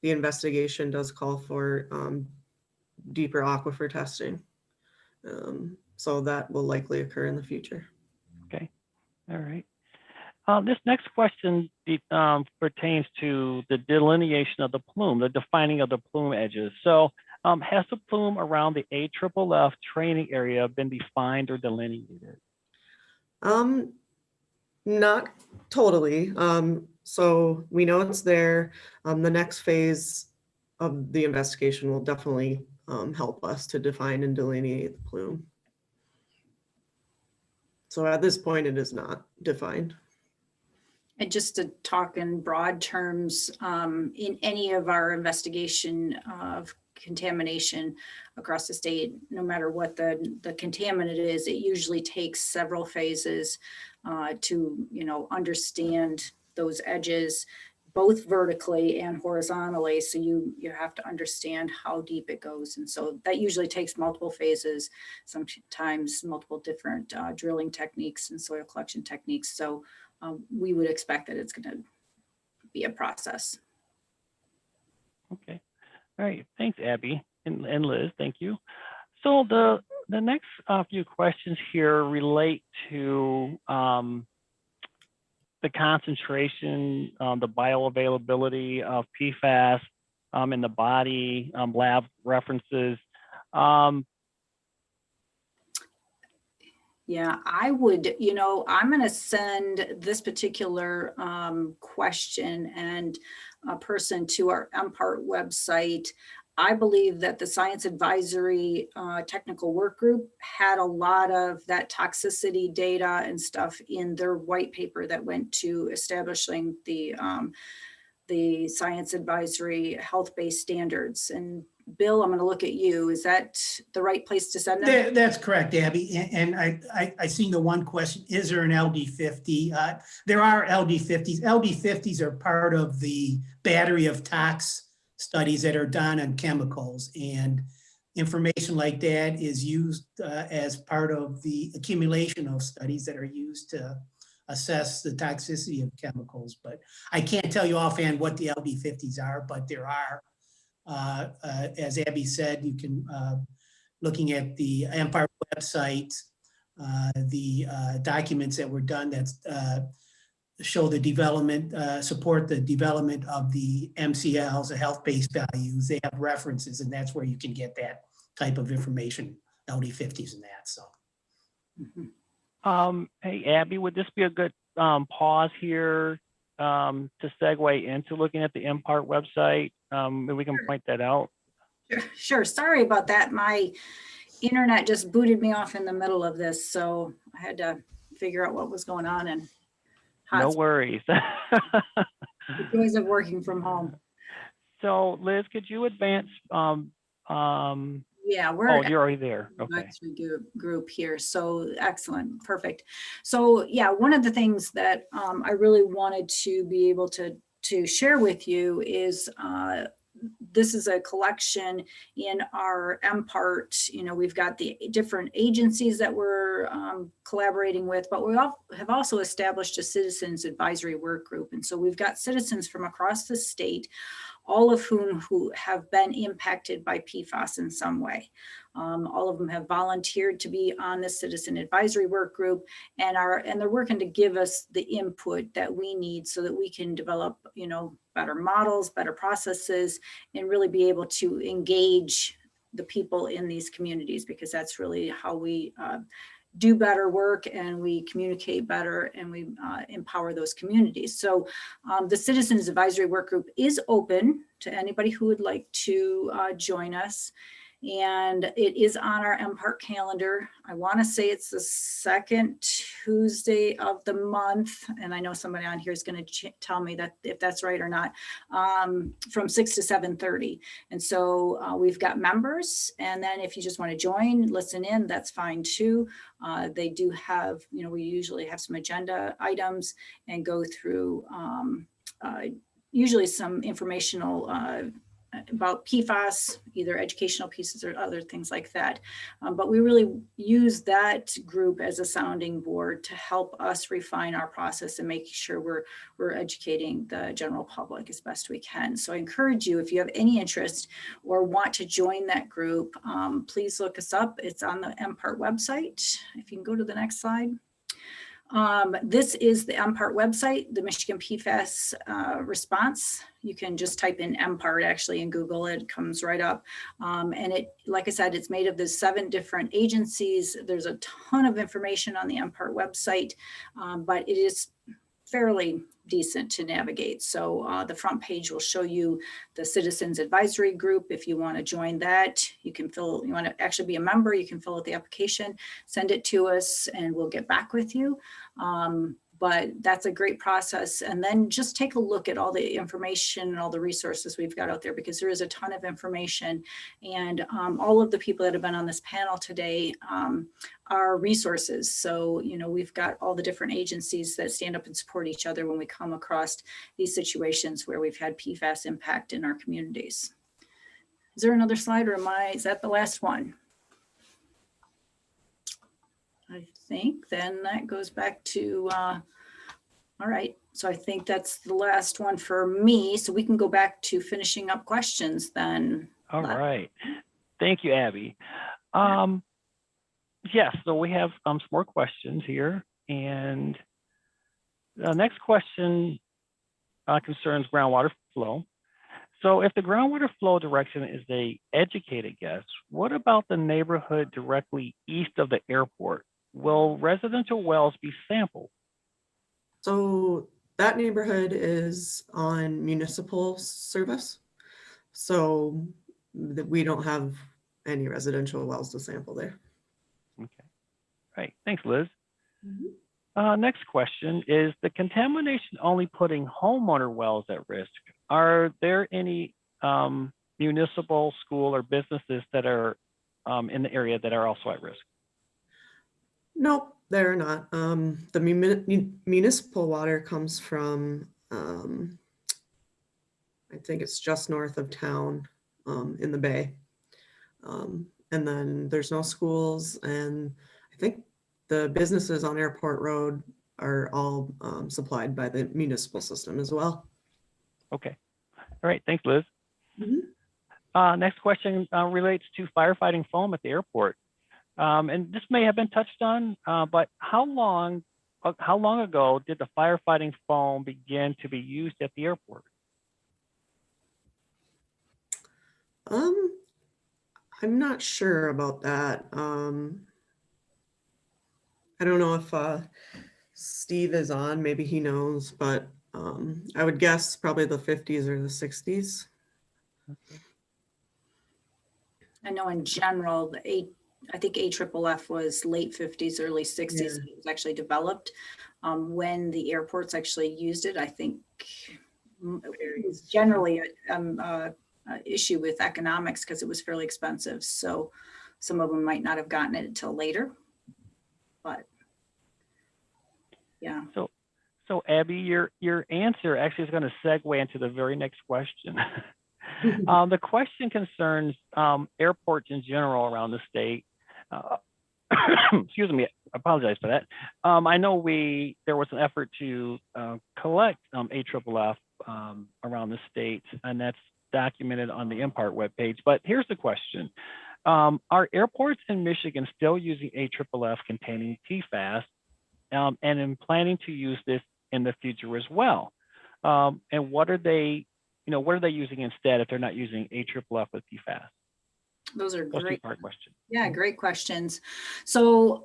the investigation does call for deeper aquifer testing. So that will likely occur in the future. Okay. All right. This next question pertains to the delineation of the plume, the defining of the plume edges. So has the plume around the AFFF training area been defined or delineated? Not totally. So we know it's there. The next phase of the investigation will definitely help us to define and delineate the plume. So at this point, it is not defined. And just to talk in broad terms, in any of our investigation of contamination across the state, no matter what the contaminant is, it usually takes several phases to understand those edges, both vertically and horizontally. So you have to understand how deep it goes. And so that usually takes multiple phases, sometimes multiple different drilling techniques and soil collection techniques. So we would expect that it's going to be a process. Okay. All right. Thanks, Abby and Liz. Thank you. So the next few questions here relate to the concentration, the bioavailability of PFAS in the body, lab references. Yeah, I would, I'm going to send this particular question and a person to our MPART website. I believe that the Science Advisory Technical Work Group had a lot of that toxicity data and stuff in their white paper that went to establishing the Science Advisory Health-Based Standards. And Bill, I'm going to look at you. Is that the right place to send them? That's correct, Abby. And I seen the one question, is there an LD50? There are LD50s. LD50s are part of the battery of tox studies that are done on chemicals, and information like that is used as part of the accumulation of studies that are used to assess the toxicity of chemicals. But I can't tell you offhand what the LD50s are, but there are. As Abby said, you can, looking at the MPART website, the documents that were done that show the development, support the development of the MCLs, the health-based values. They have references, and that's where you can get that type of information, LD50s and that, so. Hey, Abby, would this be a good pause here to segue into looking at the MPART website? Maybe we can point that out. Sure. Sorry about that. My internet just booted me off in the middle of this, so I had to figure out what was going on. And No worries. the joys of working from home. So, Liz, could you advance? Yeah, we're Oh, you're already there. Okay. advisory group here. So excellent, perfect. So yeah, one of the things that I really wanted to be able to share with you is this is a collection in our MPART. You know, we've got the different agencies that we're collaborating with, but we have also established a citizens advisory work group. And so we've got citizens from across the state, all of whom have been impacted by PFAS in some way. All of them have volunteered to be on the citizen advisory work group, and they're working to give us the input that we need so that we can develop, you know, better models, better processes, and really be able to engage the people in these communities, because that's really how we do better work, and we communicate better, and we empower those communities. So the Citizens Advisory Work Group is open to anybody who would like to join us. And it is on our MPART calendar. I want to say it's the second Tuesday of the month. And I know somebody on here is going to tell me that if that's right or not, from 6 to 7:30. And so we've got members. And then if you just want to join, listen in, that's fine too. They do have, you know, we usually have some agenda items and go through usually some informational about PFAS, either educational pieces or other things like that. But we really use that group as a sounding board to help us refine our process and make sure we're educating the general public as best we can. So I encourage you, if you have any interest or want to join that group, please look us up. It's on the MPART website. If you can go to the next slide. This is the MPART website, the Michigan PFAS response. You can just type in MPART actually in Google, it comes right up. And it, like I said, it's made of the 7 different agencies. There's a ton of information on the MPART website, but it is fairly decent to navigate. So the front page will show you the Citizens Advisory Group. If you want to join that, you want to actually be a member, you can fill out the application, send it to us, and we'll get back with you. But that's a great process. And then just take a look at all the information and all the resources we've got out there, because there is a ton of information. And all of the people that have been on this panel today are resources. So, you know, we've got all the different agencies that stand up and support each other when we come across these situations where we've had PFAS impact in our communities. Is there another slide, or is that the last one? I think then that goes back to, all right. So I think that's the last one for me. So we can go back to finishing up questions then. All right. Thank you, Abby. Yes, so we have some more questions here. And the next question concerns groundwater flow. So if the groundwater flow direction is a educated guess, what about the neighborhood directly east of the airport? Will residential wells be sampled? So that neighborhood is on municipal service. So we don't have any residential wells to sample there. Okay. Right. Thanks, Liz. Next question, is the contamination only putting homeowner wells at risk? Are there any municipal, school, or businesses that are in the area that are also at risk? Nope, they're not. The municipal water comes from, I think it's just north of town, in the bay. And then there's no schools, and I think the businesses on Airport Road are all supplied by the municipal system as well. Okay. All right. Thanks, Liz. Mhm. Next question relates to firefighting foam at the airport. And this may have been touched on, but how long ago did the firefighting foam begin to be used at the airport? I'm not sure about that. I don't know if Steve is on, maybe he knows, but I would guess probably the 50s or the 60s. I know in general, I think AFFF was late 50s, early 60s. Yeah. It was actually developed. When the airports actually used it, I think it was generally a issue with economics because it was fairly expensive. So some of them might not have gotten it until later. But yeah. So Abby, your answer actually is going to segue into the very next question. The question concerns airports in general around the state. Excuse me, I apologize for that. I know there was an effort to collect AFFF around the state, and that's documented on the MPART webpage. But here's the question. Are airports in Michigan still using AFFF containing PFAS and in planning to use this in the future as well? And what are they using instead if they're not using AFFF with PFAS? Those are Those great. two-part question. Yeah, great questions. So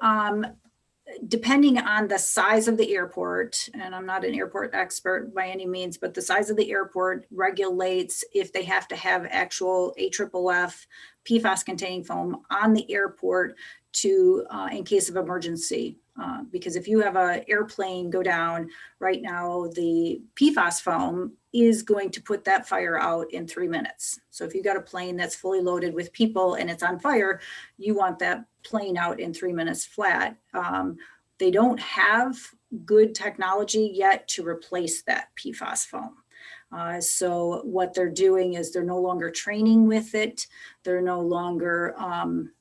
depending on the size of the airport, and I'm not an airport expert by any means, but the size of the airport regulates if they have to have actual AFFF PFAS containing foam on the airport to in case of emergency. Because if you have an airplane go down right now, the PFAS foam is going to put that fire out in 3 minutes. So if you've got a plane that's fully loaded with people and it's on fire, you want that plane out in 3 minutes flat. They don't have good technology yet to replace that PFAS foam. So what they're doing is they're no longer training with it. They're no longer,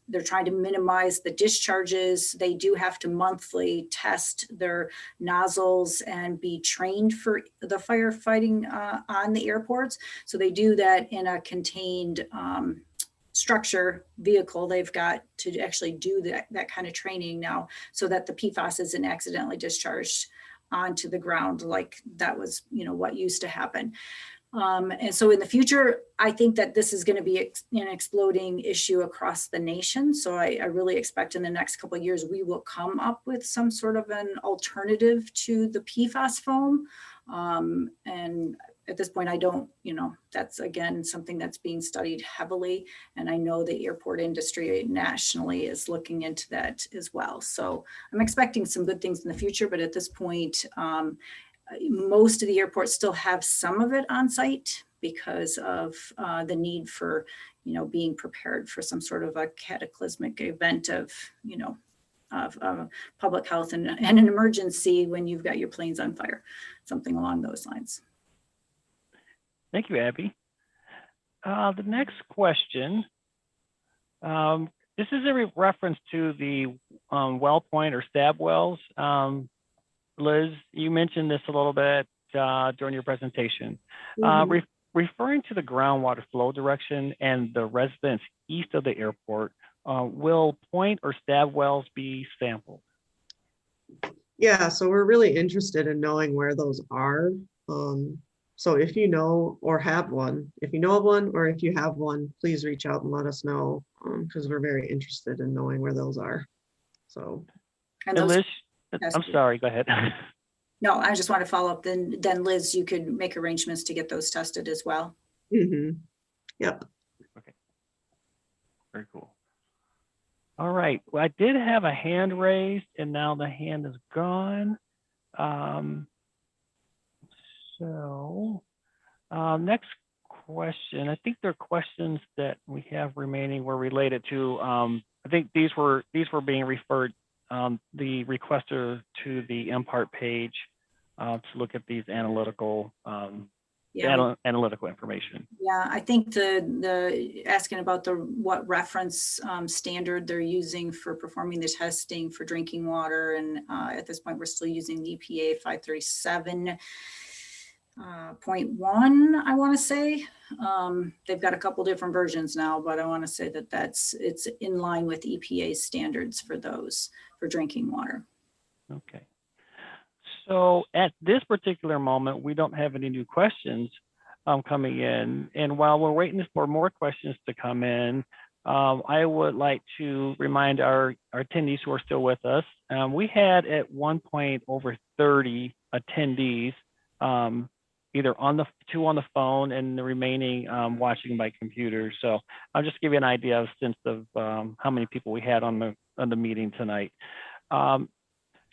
they're trying to minimize the discharges. They do have to monthly test their nozzles and be trained for the firefighting on the airports. So they do that in a contained structure vehicle. They've got to actually do that kind of training now so that the PFAS isn't accidentally discharged onto the ground like that was, what used to happen. And so in the future, I think that this is going to be an exploding issue across the nation. So I really expect in the next couple of years, we will come up with some sort of an alternative to the PFAS foam. And at this point, I don't, that's again, something that's being studied heavily. And I know the airport industry nationally is looking into that as well. So I'm expecting some good things in the future, but at this point, most of the airports still have some of it on site because of the need for, being prepared for some sort of a cataclysmic event of public health and an emergency when you've got your planes on fire, something along those lines. Thank you, Abby. The next question, this is a reference to the well point or stab wells. Liz, you mentioned this a little bit during your presentation. Referring to the groundwater flow direction and the residents east of the airport, will point or stab wells be sampled? Yeah, so we're really interested in knowing where those are. So if you know or have one, if you know of one or if you have one, please reach out and let us know because we're very interested in knowing where those are. So. And And those, Liz, I'm sorry, go ahead. no, I just want to follow up. Then Liz, you could make arrangements to get those tested as well. Yep. Okay. Very cool. All right. Well, I did have a hand raised and now the hand is gone. Next question. I think there are questions that we have remaining were related to, I think these were being referred, the requester to the MPART page to look at these analytical, analytical information. Yeah, I think the asking about what reference standard they're using for performing the testing for drinking water, and at this point we're still using the EPA 537.1, I want to say. They've got a couple different versions now, but I want to say that it's in line with EPA standards for those for drinking water. Okay. So at this particular moment, we don't have any new questions coming in. And while we're waiting for more questions to come in, I would like to remind our attendees who are still with us. We had at one point over 30 attendees, either on the phone and the remaining watching by computer. So I'll just give you an idea of sense of how many people we had on the meeting tonight.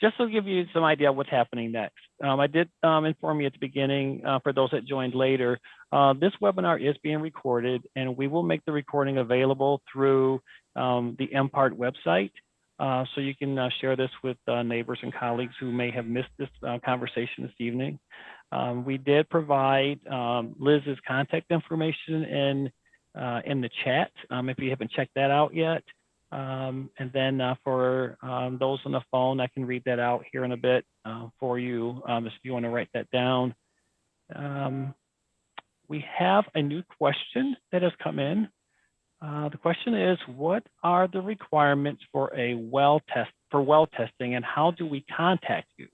Just to give you some idea of what's happening next. I did inform you at the beginning, for those that joined later, this webinar is being recorded and we will make the recording available through the MPART website. So you can share this with neighbors and colleagues who may have missed this conversation this evening. We did provide Liz's contact information in the chat, if you haven't checked that out yet. And then for those on the phone, I can read that out here in a bit for you if you want to write that down. We have a new question that has come in. The question is, what are the requirements for a well testing and how do we contact you?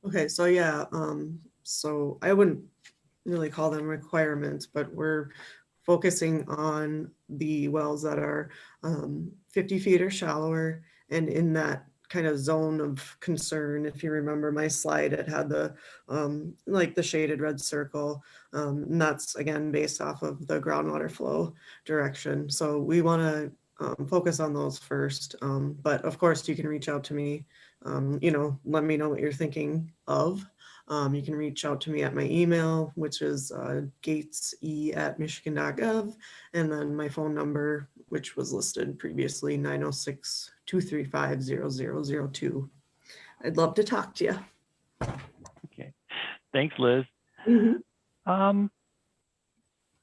Okay, so yeah, so I wouldn't really call them requirements, but we're focusing on the wells that are 50 feet or shallower and in that kind of zone of concern. If you remember my slide, it had the like the shaded red circle, and that's again based off of the groundwater flow direction. So we want to focus on those first, but of course you can reach out to me, let me know what you're thinking of. You can reach out to me at my email, which is gatese@michigan.gov, and then my phone number, which was listed previously, 906-235-0002. I'd love to talk to you. Okay, thanks, Liz.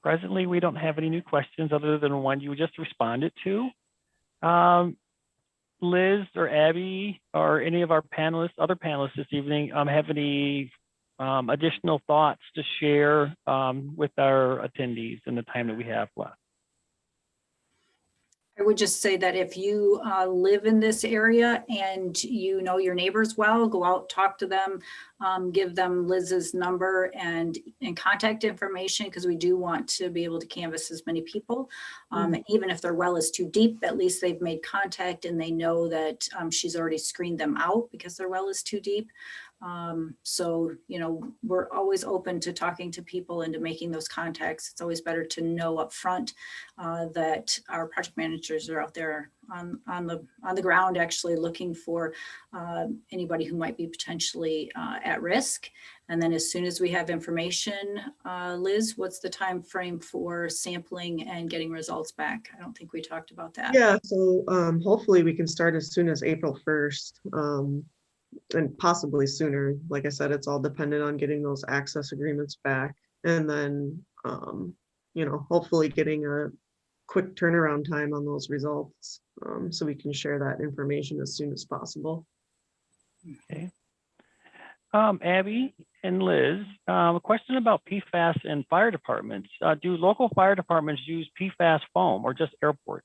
Presently, we don't have any new questions other than one you just responded to. Liz or Abby or any of our other panelists this evening have any additional thoughts to share with our attendees in the time that we have left? I would just say that if you live in this area and you know your neighbors well, go out, talk to them, give them Liz's number and contact information, because we do want to be able to canvass as many people. Even if their well is too deep, at least they've made contact and they know that she's already screened them out because their well is too deep. So, we're always open to talking to people and to making those contacts. It's always better to know up front that our project managers are out there on the ground actually looking for anybody who might be potentially at risk. And then as soon as we have information, Liz, what's the time frame for sampling and getting results back? I don't think we talked about that. Yeah, so hopefully we can start as soon as April 1st. And possibly sooner. Like I said, it's all dependent on getting those access agreements back, and then hopefully getting a quick turnaround time on those results, so we can share that information as soon as possible. Okay. Abby and Liz, a question about PFAS and fire departments. Do local fire departments use PFAS foam or just airport?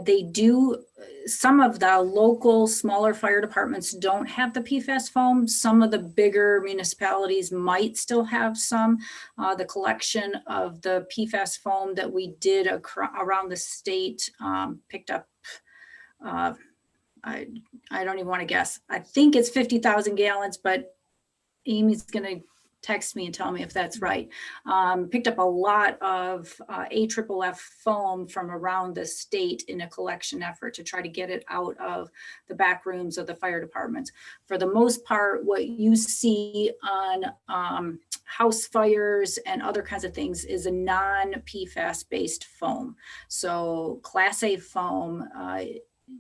They do. Some of the local smaller fire departments don't have the PFAS foam. Some of the bigger municipalities might still have some. The collection of the PFAS foam that we did around the state picked up, I don't even want to guess. I think it's 50,000 gallons, but Amy's going to text me and tell me if that's right. Picked up a lot of AFFF foam from around the state in a collection effort to try to get it out of the back rooms of the fire departments. For the most part, what you see on house fires and other kinds of things is a non-PFAS based foam. So Class A foam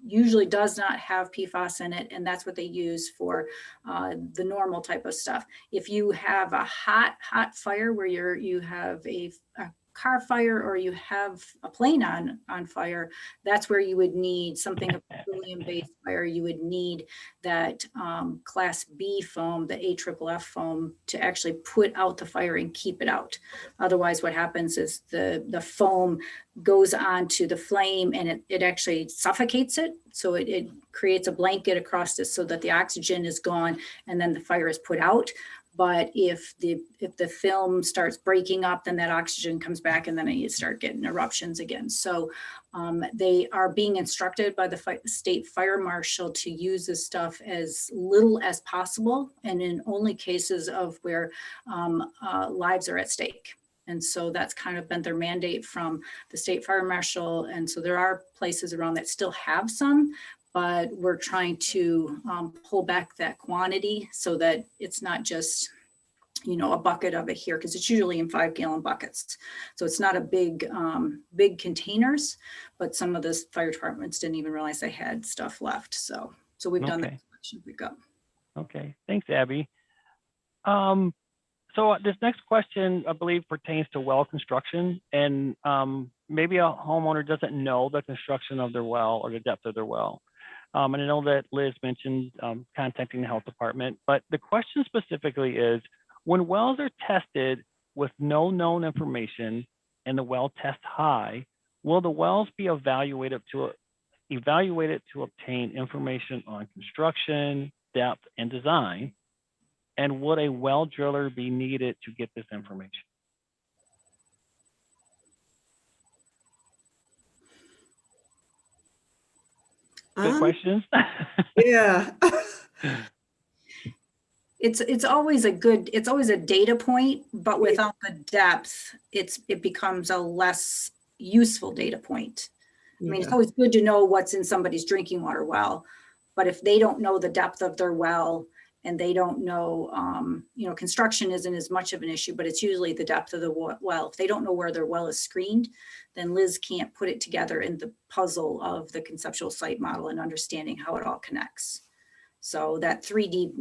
usually does not have PFAS in it, and that's what they use for the normal type of stuff. If you have a hot fire where you have a car fire or you have a plane on fire, that's where you would need something, a petroleum-based fire, you would need that Class B foam, the AFFF foam, to actually put out the fire and keep it out. Otherwise, what happens is the foam goes onto the flame and it actually suffocates it. So it creates a blanket across this so that the oxygen is gone and then the fire is put out. But if the film starts breaking up, then that oxygen comes back and then you start getting eruptions again. So they are being instructed by the state fire marshal to use this stuff as little as possible and in only cases of where lives are at stake. And so that's kind of been their mandate from the state fire marshal. And so there are places around that still have some, but we're trying to pull back that quantity so that it's not just, a bucket of it here, because it's usually in 5-gallon buckets. So it's not a big containers, but some of the fire departments didn't even realize they had stuff left. So we've done that collection pickup. Okay, thanks, Abby. So this next question, I believe, pertains to well construction, and maybe a homeowner doesn't know the construction of their well or the depth of their well. And I know that Liz mentioned contacting the health department, but the question specifically is, when wells are tested with no known information and the well test high, will the wells be evaluated to obtain information on construction, depth, and design? And would a well driller be needed to get this information? Good questions. Yeah. It's always a data point, but without the depth, it becomes a less useful data point. I mean, it's always good to know what's in somebody's drinking water well, but if they don't know the depth of their well and they don't know, construction isn't as much of an issue, but it's usually the depth of the well. If they don't know where their well is screened, then Liz can't put it together in the puzzle of the conceptual site model and understanding how it all connects. So that 3D,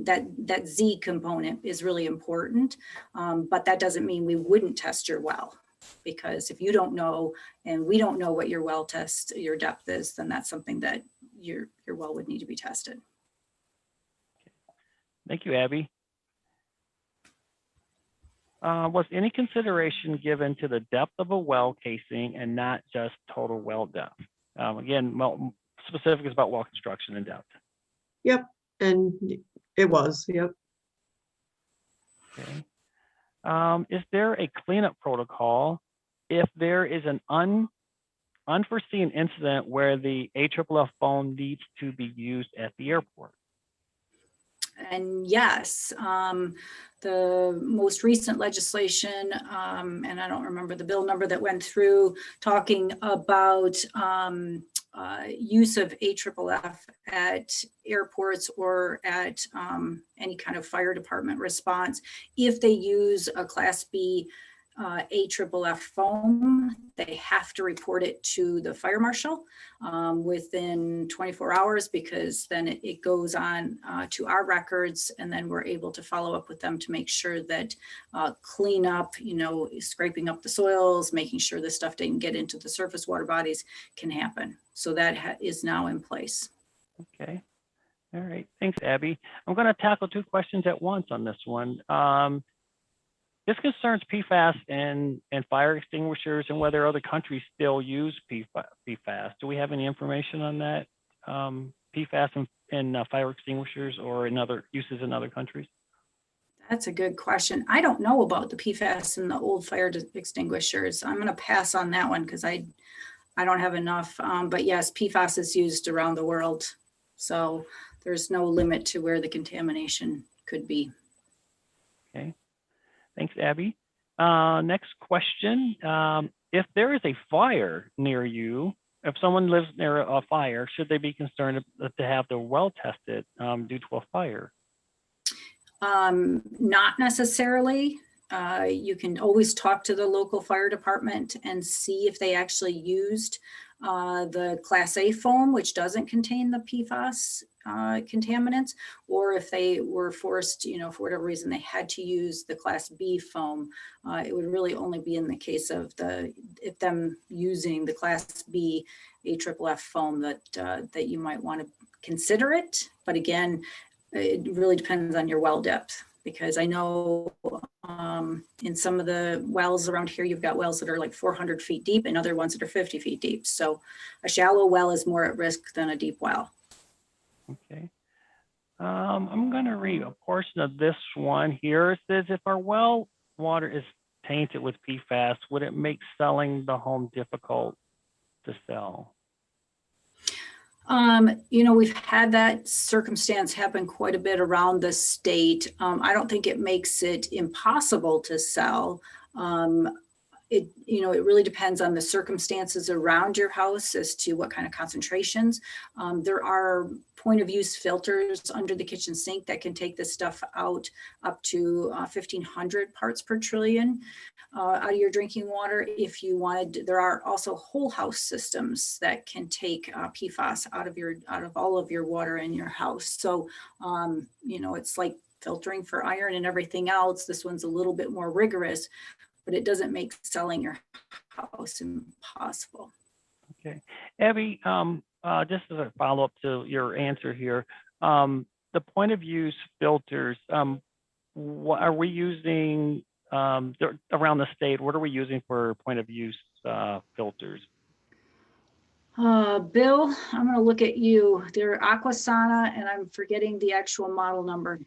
that Z component is really important, but that doesn't mean we wouldn't test your well, because if you don't know and we don't know what your well test, your depth is, then that's something that your well would need to be tested. Thank you, Abby. Was any consideration given to the depth of a well casing and not just total well depth? Again, specific is about well construction and depth. Yep. And it was, yep. Okay. Is there a cleanup protocol if there is an unforeseen incident where the AFFF foam needs to be used at the airport? And yes, the most recent legislation, and I don't remember the bill number that went through, talking about use of AFFF at airports or at any kind of fire department response. If they use a Class B AFFF foam, they have to report it to the fire marshal within 24 hours, because then it goes on to our records, and then we're able to follow up with them to make sure that cleanup, scraping up the soils, making sure the stuff didn't get into the surface water bodies can happen. So that is now in place. Okay. All right. Thanks, Abby. I'm going to tackle two questions at once on this one. This concerns PFAS and fire extinguishers and whether other countries still use PFAS. Do we have any information on that? PFAS in fire extinguishers or in other uses in other countries? That's a good question. I don't know about the PFAS in the old fire extinguishers. I'm going to pass on that one because I don't have enough. But yes, PFAS is used around the world. So there's no limit to where the contamination could be. Okay. Thanks, Abby. Next question. If there is a fire near you, if someone lives near a fire, should they be concerned to have their well tested due to a fire? Not necessarily. You can always talk to the local fire department and see if they actually used the Class A foam, which doesn't contain the PFAS contaminants, or if they were forced, for whatever reason, they had to use the Class B foam. It would really only be in the case of if them using the Class B AFFF foam that you might want to consider it. But again, it really depends on your well depth, because I know in some of the wells around here, you've got wells that are like 400 feet deep and other ones that are 50 feet deep. So a shallow well is more at risk than a deep well. Okay. I'm going to read a portion of this one here. It says, if our well water is tainted with PFAS, would it make selling the home difficult to sell? We've had that circumstance happen quite a bit around the state. I don't think it makes it impossible to sell. It really depends on the circumstances around your house as to what kind of concentrations. There are point of use filters under the kitchen sink that can take this stuff out up to 1,500 parts per trillion out of your drinking water. If you wanted, there are also whole house systems that can take PFAS out of all of your water in your house. So, it's like filtering for iron and everything else. This one's a little bit more rigorous, but it doesn't make selling your house impossible. Okay. Abby, just as a follow-up to your answer here, the point of use filters, what are we using around the state? What are we using for point of use filters? Bill, I'm going to look at you. They're Aquasana, and I'm forgetting the actual model number.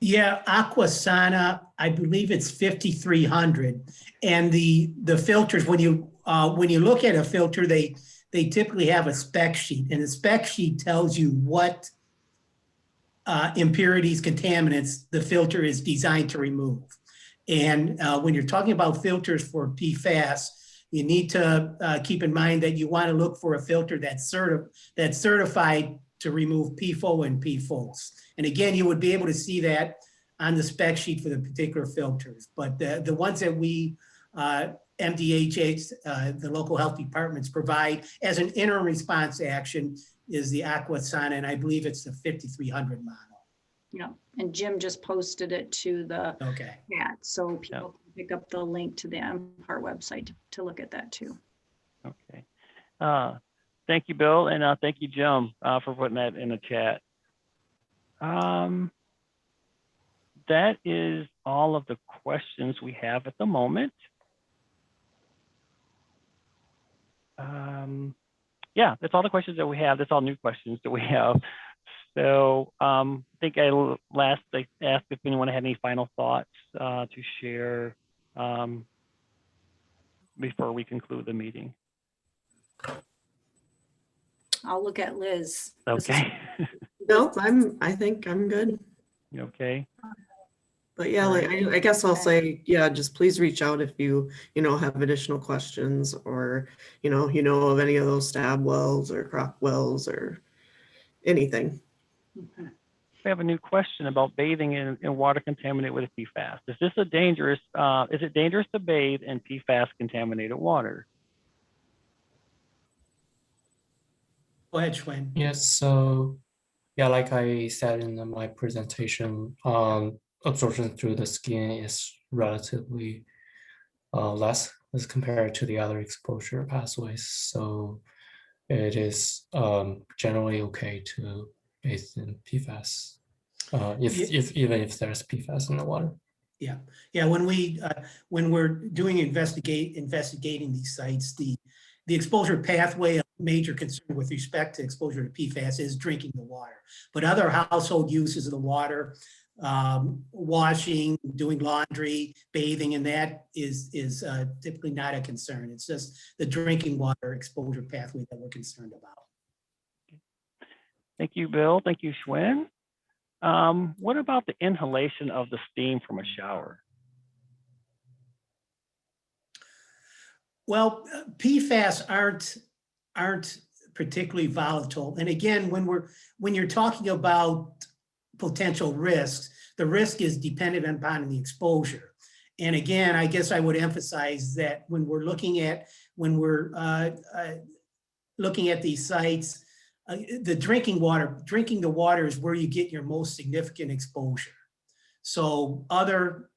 Yeah, Aquasana, I believe it's 5,300. And the filters, when you look at a filter, they typically have a spec sheet, and the spec sheet tells you what impurities, contaminants the filter is designed to remove. And when you're talking about filters for PFAS, you need to keep in mind that you want to look for a filter that's certified to remove PFOA and PFOS. And again, you would be able to see that on the spec sheet for the particular filters. But the ones that we, MDHH, the local health departments provide as an interim response action is the Aquasana, and I believe it's the 5,300 model. Yeah, and Jim just posted it to the Okay. chat, so people can pick up the link to the MPART website to look at that too. Okay. Thank you, Bill, and thank you, Jim, for putting that in the chat. That is all of the questions we have at the moment. Yeah, that's all the questions that we have. That's all new questions that we have. So I think I lastly asked if anyone had any final thoughts to share before we conclude the meeting. I'll look at Liz. Okay. No, I think I'm good. Okay. But yeah, like I guess I'll say, yeah, just please reach out if you have additional questions, or you know of any of those stab wells or crock wells or anything. Okay. We have a new question about bathing in water contaminated with PFAS. Is it dangerous to bathe in PFAS contaminated water? Go ahead, Schwinn. Yes, so yeah, like I said in my presentation, absorption through the skin is relatively less as compared to the other exposure pathways. So it is generally okay to bathe in PFAS, even if there's PFAS in the water. Yeah, when we're doing investigating these sites, the exposure pathway, a major concern with respect to exposure to PFAS is drinking the water. But other household uses of the water, washing, doing laundry, bathing, and that is typically not a concern. It's just the drinking water exposure pathway that we're concerned about. Thank you, Bill. Thank you, Schwinn. What about the inhalation of the steam from a shower? Well, PFAS aren't particularly volatile. And again, when you're talking about potential risks, the risk is dependent upon the exposure. And again, I guess I would emphasize that when we're looking at these sites, drinking the water is where you get your most significant exposure. So other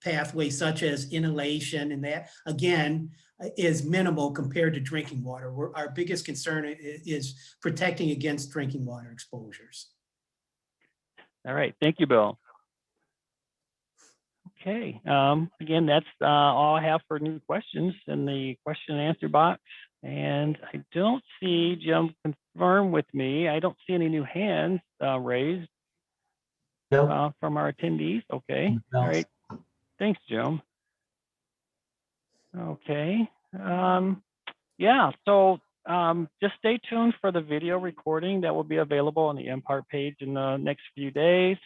pathways such as inhalation and that, again, is minimal compared to drinking water. Our biggest concern is protecting against drinking water exposures. All right, thank you, Bill. Okay, again, that's all I have for new questions in the question and answer box. And I don't see, Jim, confirm with me, I don't see any new hands raised Bill? from our attendees. Okay, Bill? all right. Thanks, Jim. Okay, yeah, so just stay tuned for the video recording that will be available on the MPART page in the next few days.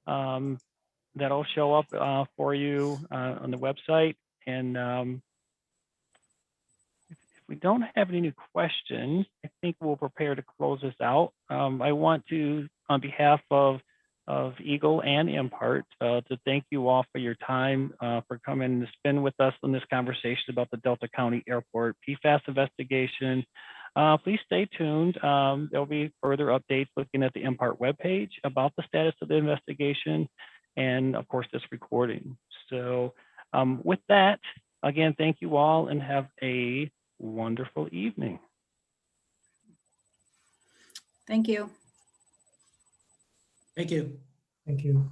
That'll show up for you on the website. And if we don't have any new questions, I think we'll prepare to close this out. I want to, on behalf of Eagle and MPART, to thank you all for your time, for coming to spend with us in this conversation about the Delta County Airport PFAS investigation. Please stay tuned. There'll be further updates looking at the MPART webpage about the status of the investigation and, of course, this recording. So with that, again, thank you all and have a wonderful evening. Thank you. Thank you. Thank you.